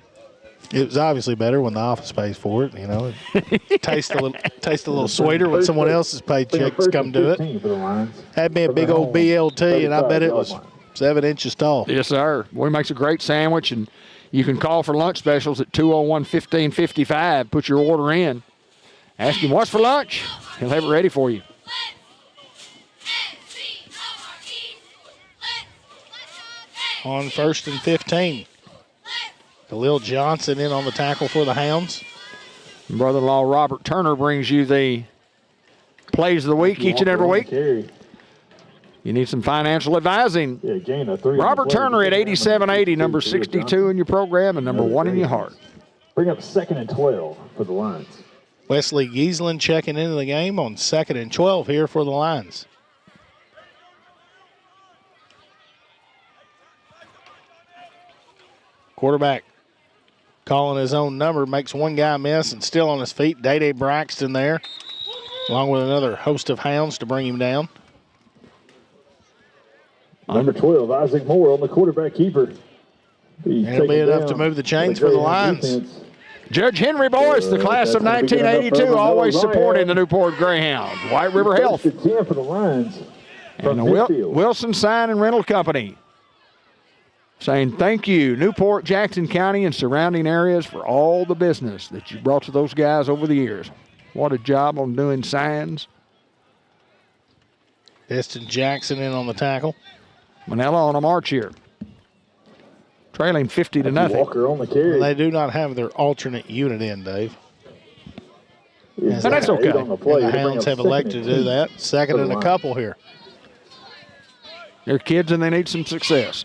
it was obviously better when the office pays for it. You know, it tastes a little sweeter when someone else's paychecks come to it. Had me a big old BLT, and I bet it was 7 inches tall. Yes, sir. Boy, makes a great sandwich, and you can call for lunch specials at 201-1555. Put your order in. Ask him, what's for lunch? He'll have it ready for you. On 1st and 15. Khalil Johnson in on the tackle for the Hounds. Brother-in-law Robert Turner brings you the plays of the week each and every week. You need some financial advising. Robert Turner at 8780, number 62 in your program and number 1 in your heart. Bring up 2nd and 12 for the Lions. Wesley Giesland checking into the game on 2nd and 12 here for the Lions. Quarterback calling his own number, makes one guy miss and still on his feet. Day-Day Braxton there, along with another host of Hounds to bring him down. Number 12, Isaac Moore on the quarterback keeper. It'll be enough to move the chains for the Lions. Judge Henry Boyce, the class of 1982, always supporting the Newport Greyhound. White River Health. 10 for the Lions. And the Wilson Sign and Rental Company. Saying thank you, Newport, Jackson County, and surrounding areas for all the business that you brought to those guys over the years. What a job on doing signs. Destin Jackson in on the tackle. Manila on a march here. Trailing 50-0. Walker on the carry. They do not have their alternate unit in, Dave. And that's okay. The Hounds have elected to do that. 2nd and a couple here. They're kids and they need some success.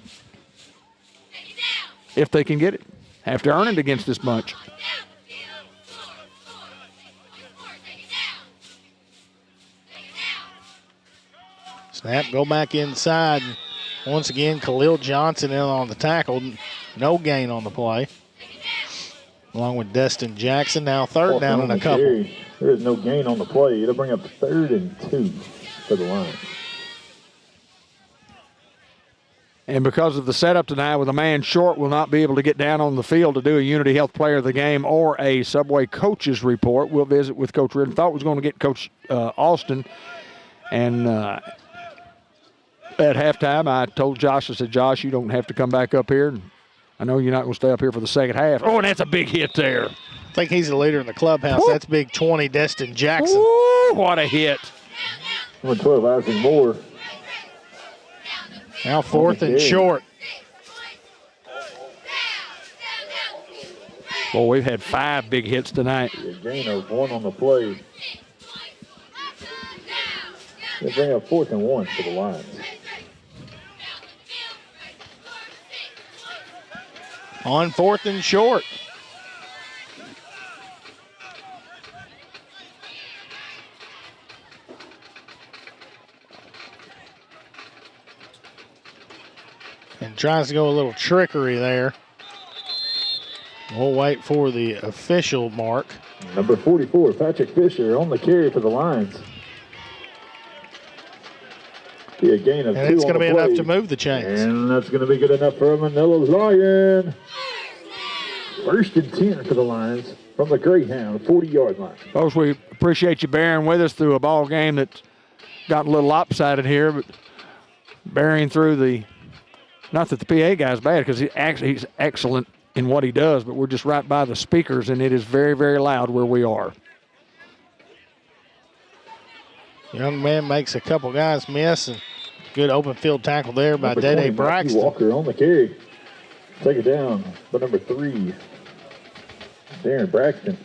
If they can get it. Have to earn it against this bunch. Snap, go back inside. Once again, Khalil Johnson in on the tackle. No gain on the play. Along with Destin Jackson. Now 3rd down and a couple. There is no gain on the play. It'll bring up 3rd and 2 for the Lions. And because of the setup tonight with a man short, will not be able to get down on the field to do a Unity Health Player of the Game or a Subway Coaches Report. We'll visit with Coach Ridden. Thought was going to get Coach Austin. And at halftime, I told Josh, I said, Josh, you don't have to come back up here. And I know you're not going to stay up here for the second half. Oh, and that's a big hit there. I think he's the leader in the clubhouse. Woo! That's big 20, Destin Jackson. Ooh, what a hit. Number 12, Isaac Moore. Now 4th and short. Boy, we've had 5 big hits tonight. A gain of 1 on the play. They bring up 4th and 1 for the Lions. On 4th and short. And tries to go a little trickery there. We'll wait for the official mark. Number 44, Patrick Fisher on the carry for the Lions. Be a gain of 2 on the play. And it's going to be enough to move the chains. And that's going to be good enough for a Manila Lion. 1st and 10 for the Lions from the Greyhound, 40-yard line. Folks, we appreciate you bearing with us through a ball game that's got a little lopsided here, but bearing through the, not that the PA guy's bad, because he's excellent in what he does, but we're just right by the speakers, and it is very, very loud where we are. Young man makes a couple guys miss, and good open field tackle there by Day-Day Braxton. Walker on the carry. Take it down by number 3, Darren Braxton.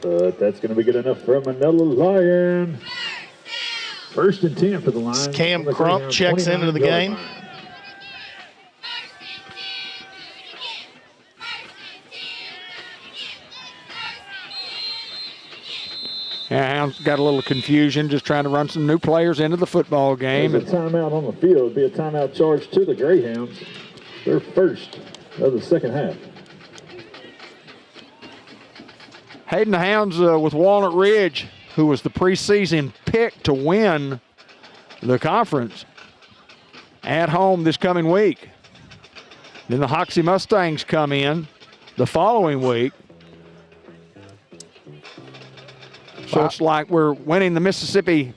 But that's going to be good enough for a Manila Lion. 1st and 10 for the Lions. Cam Crump checks into the game. Yeah, got a little confusion, just trying to run some new players into the football game. There's a timeout on the field. It'll be a timeout charge to the Greyhounds. Their first of the second half. Heading the Hounds with Walnut Ridge, who was the preseason pick to win the conference at home this coming week. Then the Hoxie Mustangs come in the following week. So it's like we're winning the Mississippi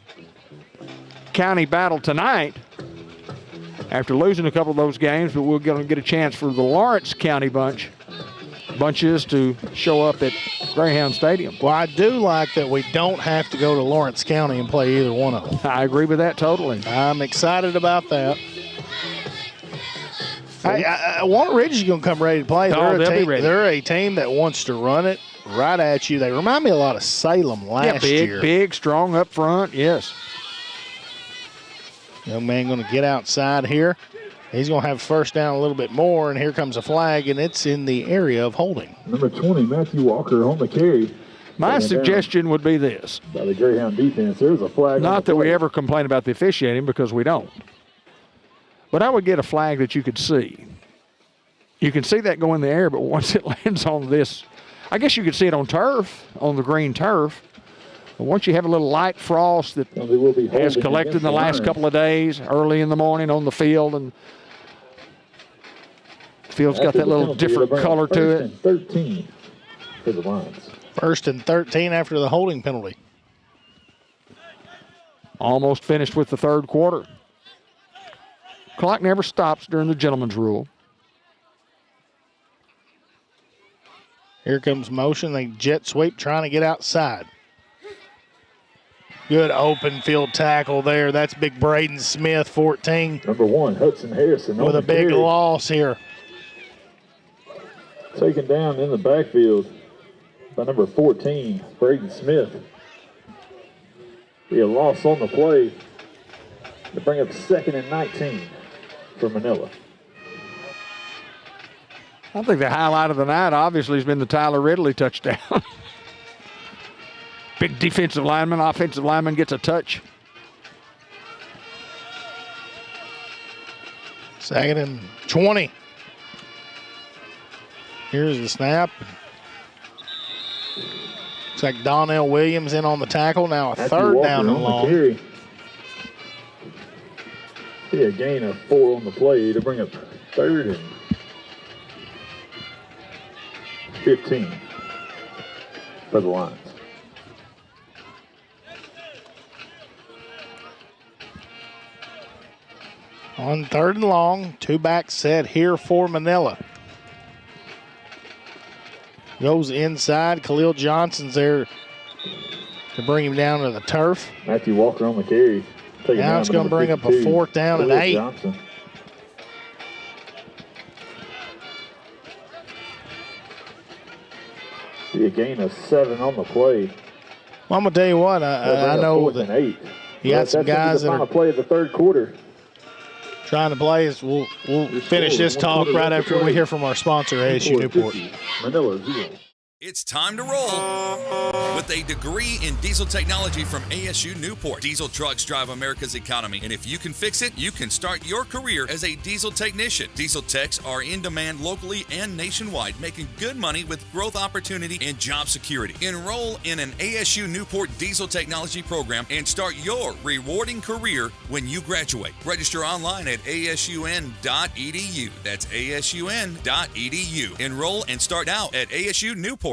County battle tonight after losing a couple of those games, but we're going to get a chance for the Lawrence County bunches to show up at Greyhound Stadium. Well, I do like that we don't have to go to Lawrence County and play either one of them. I agree with that totally. I'm excited about that. Walnut Ridge is going to come ready to play. Oh, they'll be ready. They're a team that wants to run it right at you. They remind me a lot of Salem last year. Big, strong up front, yes. Young man going to get outside here. He's going to have first down a little bit more, and here comes a flag, and it's in the area of holding. Number 20, Matthew Walker on the carry. My suggestion would be this. By the Greyhound defense, there's a flag. Not that we ever complain about the officiating, because we don't. But I would get a flag that you could see. You can see that go in the air, but once it lands on this, I guess you could see it on turf, on the green turf. But once you have a little light frost that has collected in the last couple of days, early in the morning on the field, and the field's got that little different color to it. 13 for the Lions. 1st and 13 after the holding penalty. Almost finished with the third quarter. Clock never stops during the gentleman's rule. Here comes motion. They jet sweep trying to get outside. Good open field tackle there. That's big Braden Smith, 14. Number 1, Hudson Harrison. With a big loss here. Taken down in the backfield by number 14, Braden Smith. Be a loss on the play to bring up 2nd and 19 for Manila. I think the highlight of the night obviously has been the Tyler Ridley touchdown. Big defensive lineman, offensive lineman gets a touch. 2nd and 20. Here's the snap. Looks like Donnell Williams in on the tackle. Now a third down and long. Be a gain of 4 on the play to bring up 3rd and 15 for the Lions. On 3rd and long, 2-back set here for Manila. Goes inside. Khalil Johnson's there to bring him down to the turf. Matthew Walker on the carry. Now it's going to bring up a 4th down and 8. Johnson. Be a gain of 7 on the play. Well, I'm going to tell you what, I know that 8. You got some guys that are play of the 3rd quarter. Trying to play. We'll finish this talk right after we hear from our sponsor, ASU Newport. Manila 0. It's time to roll with a degree in diesel technology from ASU Newport. Diesel trucks drive America's economy, and if you can fix it, you can start your career as a diesel technician. Diesel techs are in demand locally and nationwide, making good money with growth opportunity and job security. Enroll in an ASU Newport diesel technology program and start your rewarding career when you graduate. Register online at asun.edu. That's asun.edu. Enroll and start out at ASU Newport.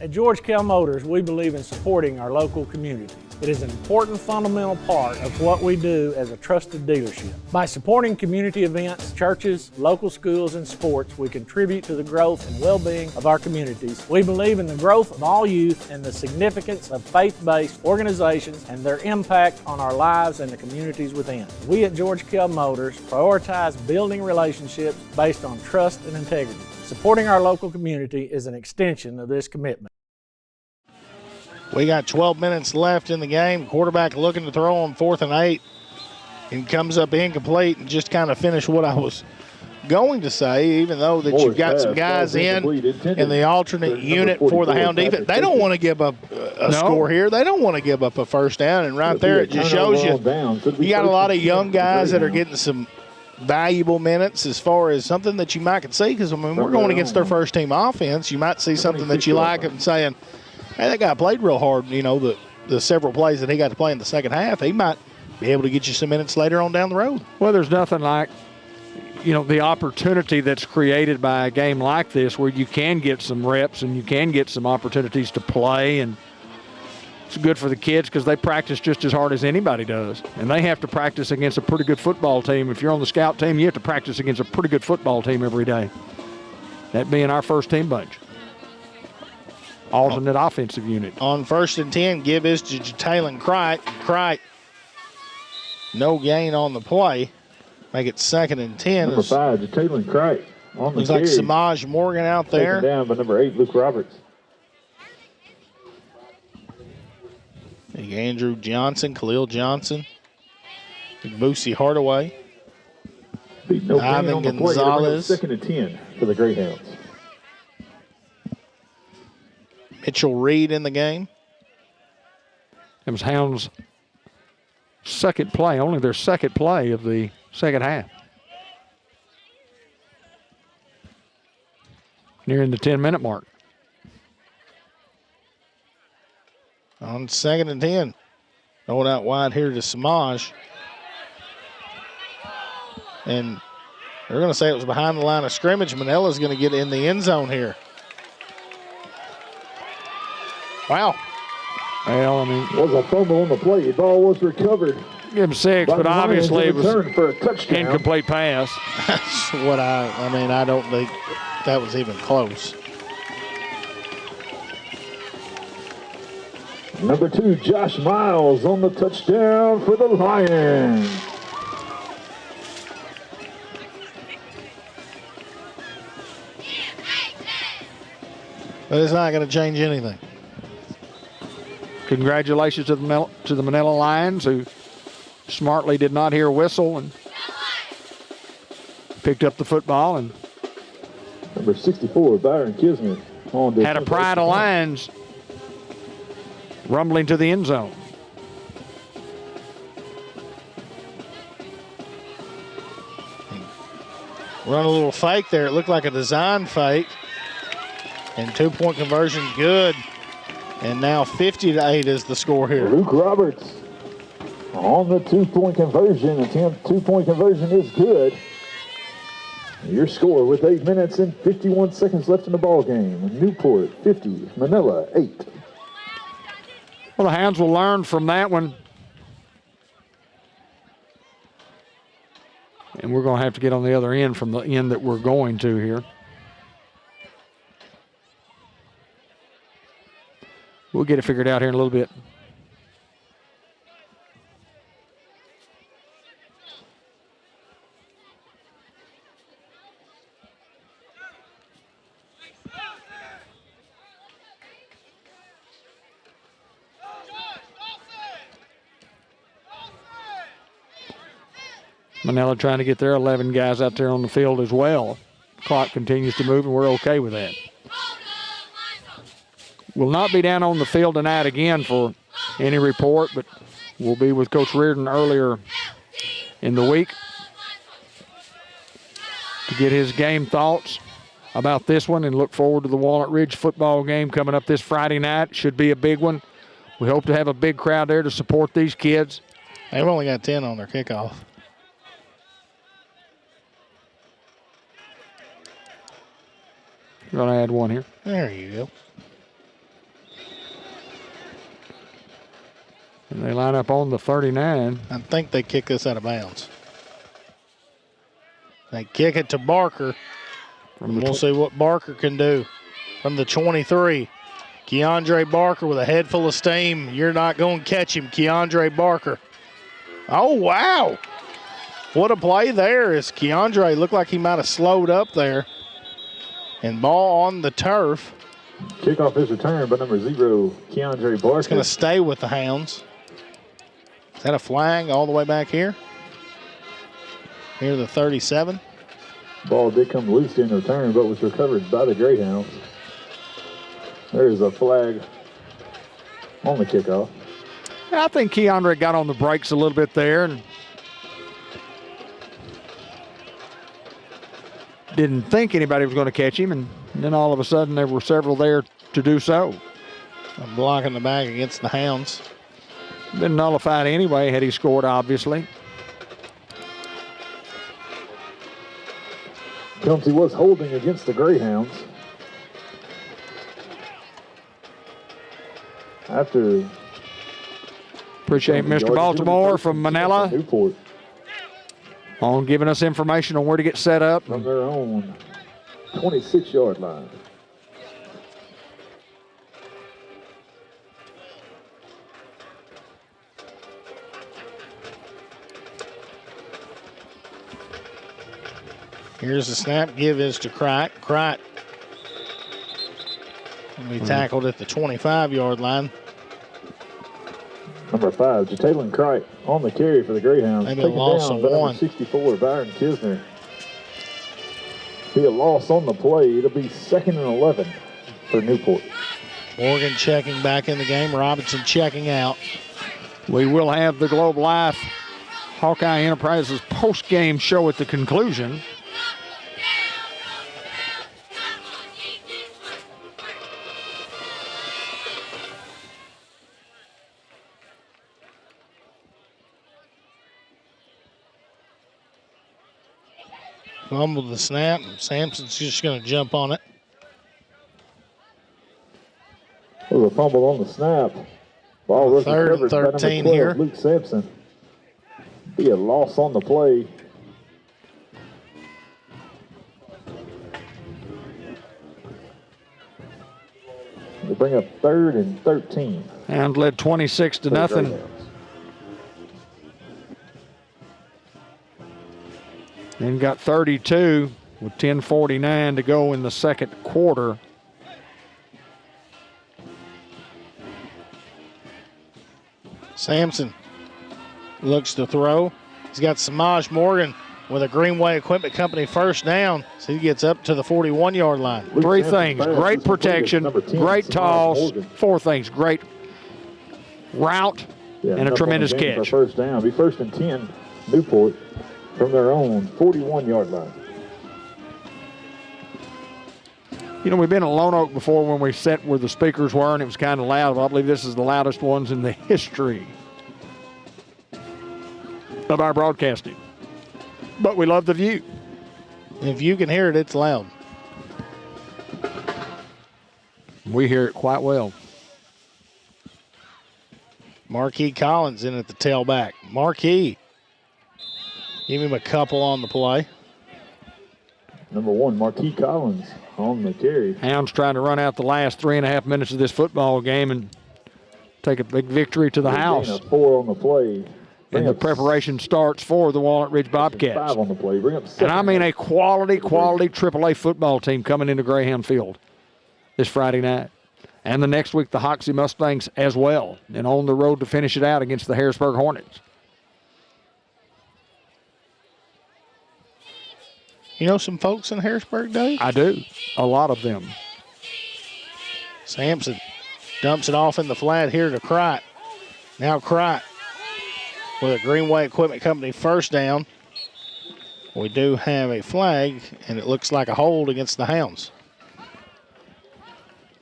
At George Kell Motors, we believe in supporting our local communities. It is an important fundamental part of what we do as a trusted dealership. By supporting community events, churches, local schools, and sports, we contribute to the growth and well-being of our communities. We believe in the growth of all youth and the significance of faith-based organizations and their impact on our lives and the communities within. We at George Kell Motors prioritize building relationships based on trust and integrity. Supporting our local community is an extension of this commitment. We got 12 minutes left in the game. Quarterback looking to throw on 4th and 8 and comes up incomplete, and just kind of finish what I was going to say, even though that you've got some guys in the alternate unit for the Hound defense. They don't want to give up a score here. They don't want to give up a first down, and right there it just shows you got a lot of young guys that are getting some valuable minutes as far as something that you might could see, because, I mean, we're going against their first-team offense. You might see something that you like and saying, hey, that guy played real hard, you know, the several plays that he got to play in the second half. He might be able to get you some minutes later on down the road. Well, there's nothing like, you know, the opportunity that's created by a game like this where you can get some reps and you can get some opportunities to play, and it's good for the kids because they practice just as hard as anybody does, and they have to practice against a pretty good football team. If you're on the scout team, you have to practice against a pretty good football team every day, that being our first team bunch. Alternate offensive unit. On 1st and 10, give is to Jalen Crite. Crite, no gain on the play. Make it 2nd and 10. Number 5, Jalen Crite on the looks like Samaj Morgan out there. Taken down by number 8, Luke Roberts. Andrew Johnson, Khalil Johnson, Boosie Hardaway, Ivan Gonzalez. 2nd and 10 for the Greyhounds. Mitchell Reed in the game. It was Hounds' second play, only their second play of the second half. Nearing the 10-minute mark. On 2nd and 10. Going out wide here to Samaj. And they're going to say it was behind the line of scrimmage. Manila's going to get in the end zone here. Wow. Well, I mean, was a fumble on the play. The ball was recovered. Give him 6, but obviously it was for a touchdown. Incomplete pass. That's what I mean, I don't think that was even close. Number 2, Josh Miles on the touchdown for the Lions. But it's not going to change anything. Congratulations to the Manila Lions, who smartly did not hear a whistle and picked up the football. And number 64, Byron Kismet. Had a pride of Lions rumbling to the end zone. Run a little fake there. It looked like a design fake. And 2-point conversion good. And now 50-8 is the score here. Luke Roberts on the 2-point conversion. The 2-point conversion is good. Your score with 8 minutes and 51 seconds left in the ball game. Newport 50, Manila 8. Well, the Hounds will learn from that one. And we're going to have to get on the other end from the end that we're going to here. We'll get it figured out here in a little bit. Manila trying to get their 11 guys out there on the field as well. Clock continues to move, and we're okay with that. We'll not be down on the field tonight again for any report, but we'll be with Coach Reardon earlier in the week to get his game thoughts about this one, and look forward to the Walnut Ridge football game coming up this Friday night. Should be a big one. We hope to have a big crowd there to support these kids. They've only got 10 on their kickoff. I'm going to add one here. There you go. And they line up on the 39. I think they kick this out of bounds. They kick it to Barker. And we'll see what Barker can do. From the 23, Keandre Barker with a head full of steam. You're not going to catch him, Keandre Barker. Oh, wow. What a play there. As Keandre looked like he might have slowed up there. And ball on the turf. Kickoff is returned by number 0, Keandre Barker. It's going to stay with the Hounds. Is that a flag all the way back here? Here, the 37. Ball did come loose in return, but was recovered by the Greyhounds. There's a flag on the kickoff. I think Keandre got on the brakes a little bit there and didn't think anybody was going to catch him, and then all of a sudden there were several there to do so. I'm blocking the back against the Hounds. Been nullified anyway had he scored, obviously. Penalty was holding against the Greyhounds. After. Appreciate Mr. Baltimore from Manila Newport. on giving us information on where to get set up. From their own 26-yard line. Here's the snap. Give is to Crite. Crite will be tackled at the 25-yard line. Number 5, Jalen Crite on the carry for the Greyhounds. Maybe a loss of 1. 64, Byron Kisner. Be a loss on the play. It'll be 2nd and 11 for Newport. Morgan checking back in the game. Robinson checking out. We will have the Globe Life Hawkeye Enterprises post-game show at the conclusion. Fumbled the snap. Sampson's just going to jump on it. There was a fumble on the snap. Ball was 3rd and 13 here. Luke Sampson. Be a loss on the play. They bring up 3rd and 13. And led 26-0. Then got 32 with 10:49 to go in the second quarter. Sampson looks to throw. He's got Samaj Morgan with a Greenway Equipment Company first down. So he gets up to the 41-yard line. Three things: great protection, great toss. 4 things: great route, and a tremendous catch. First down. Be 1st and 10, Newport, from their own 41-yard line. You know, we've been at Lone Oak before when we sat where the speakers were, and it was kind of loud. I believe this is the loudest ones in the history of our broadcasting. But we love the view. If you can hear it, it's loud. We hear it quite well. Marquis Collins in at the tailback. Marquis. Give him a couple on the play. Number 1, Marquis Collins on the carry. Hounds trying to run out the last 3.5 minutes of this football game and take a big victory to the house. 4 on the play. And the preparation starts for the Walnut Ridge Bobcats. 5 on the play. Bring up 7. And I mean a quality AAA football team coming into Greyhound Field this Friday night. And the next week, the Hoxie Mustangs as well. And on the road to finish it out against the Harrisburg Hornets. You know some folks in Harrisburg, Dave? I do. A lot of them. Sampson dumps it off in the flat here to Crite. Now Crite with a Greenway Equipment Company first down. We do have a flag, and it looks like a hold against the Hounds.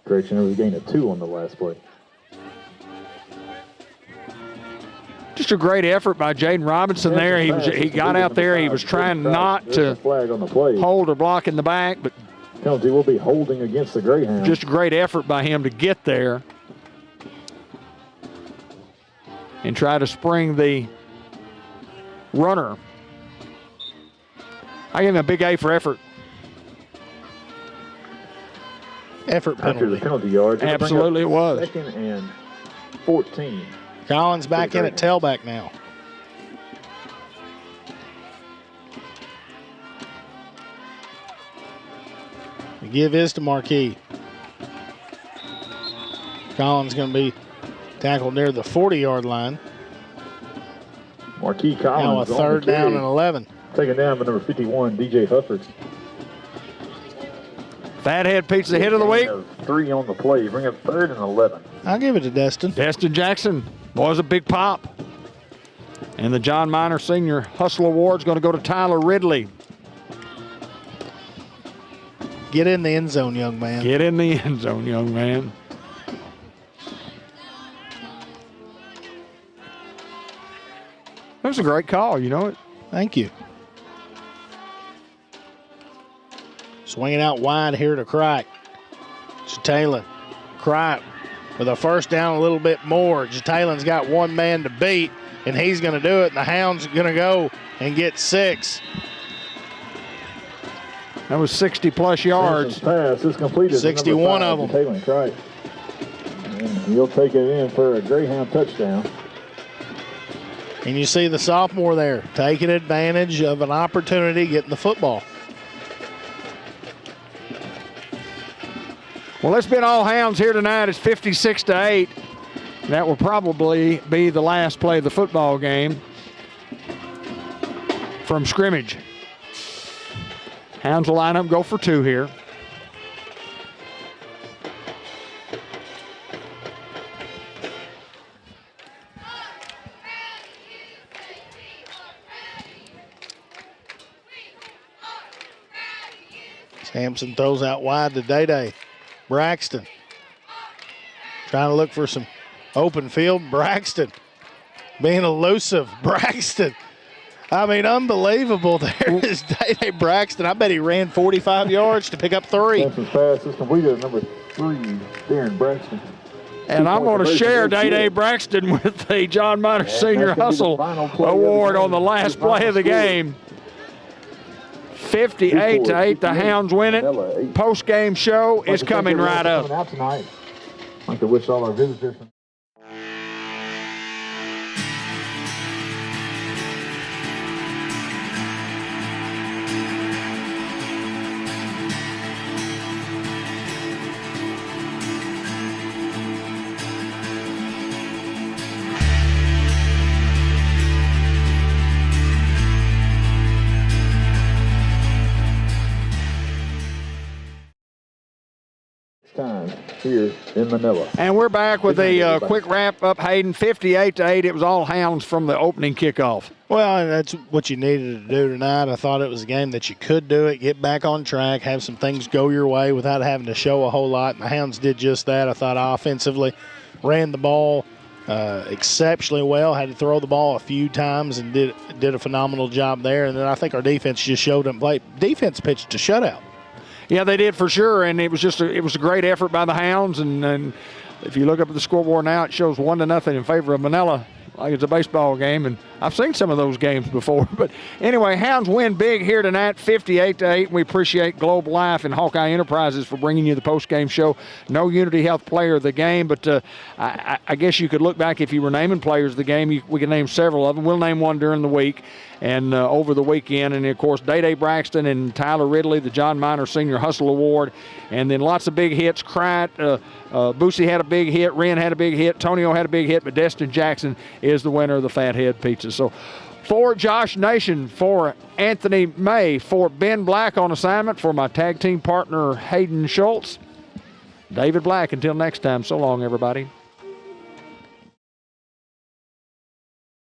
Correction, there was a gain of 2 on the last play. Just a great effort by Jaden Robinson there. He got out there. He was trying not to hold or block in the back, but penalty will be holding against the Greyhounds. Just a great effort by him to get there and try to spring the runner. I give him a big A for effort. Effort penalty. After the penalty yard. Absolutely it was. 2nd and 14. Collins back in at tailback now. The give is to Marquis. Collins going to be tackled near the 40-yard line. Marquis Collins. Now a 3rd down and 11. Taken down by number 51, DJ Hufford. Fathead Pizza hit of the week. 3 on the play. Bring up 3rd and 11. I'll give it to Destin. Destin Jackson was a big pop. And the John Minor Senior Hustle Award's going to go to Tyler Ridley. Get in the end zone, young man. Get in the end zone, young man. That was a great call, you know it. Thank you. Swinging out wide here to Cripe. Jataylin. Cripe with a first down a little bit more. Jataylin's got one man to beat, and he's going to do it, and the Hounds are going to go and get 6. That was 60-plus yards. Pass is completed. 61 of them. Jataylin Cripe. And he'll take it in for a Greyhound touchdown. And you see the sophomore there taking advantage of an opportunity getting the football. Well, it's been all Hounds here tonight. It's 56-8. That will probably be the last play of the football game from scrimmage. Hounds will line up, go for 2 here. Sampson throws out wide to Day-Day. Braxton trying to look for some open field. Braxton being elusive. Braxton. I mean, unbelievable. There is Day-Day Braxton. I bet he ran 45 yards to pick up 3. That's as fast as completed. Number 3, Darren Braxton. And I'm going to share Day-Day Braxton with the John Minor Senior Hustle Award on the last play of the game. 58-8, the Hounds win it. Post-game show is coming right up. I'd like to wish all our visitors. Time here in Manila. And we're back with a quick wrap-up, Hayden. 58-8. It was all Hounds from the opening kickoff. Well, that's what you needed to do tonight. I thought it was a game that you could do it, get back on track, have some things go your way without having to show a whole lot. And the Hounds did just that. I thought offensively ran the ball exceptionally well, had to throw the ball a few times and did a phenomenal job there. And then I think our defense just showed up and played. Defense pitched a shutout. Yeah, they did for sure, and it was a great effort by the Hounds. And if you look up at the scoreboard now, it shows 1-0 in favor of Manila, like it's a baseball game. And I've seen some of those games before. But anyway, Hounds win big here tonight, 58-8. We appreciate Globe Life and Hawkeye Enterprises for bringing you the post-game show. No Unity Health player of the game, but I guess you could look back if you were naming players of the game. We could name several of them. We'll name one during the week and over the weekend. And, of course, Day-Day Braxton and Tyler Ridley, the John Minor Senior Hustle Award. And then lots of big hits. Boosie had a big hit. Wren had a big hit. Tonio had a big hit. But Destin Jackson is the winner of the Fathead Pizza. So for Josh Nation, for Anthony May, for Ben Black on assignment, for my tag team partner Hayden Schultz, David Black. Until next time, so long, everybody.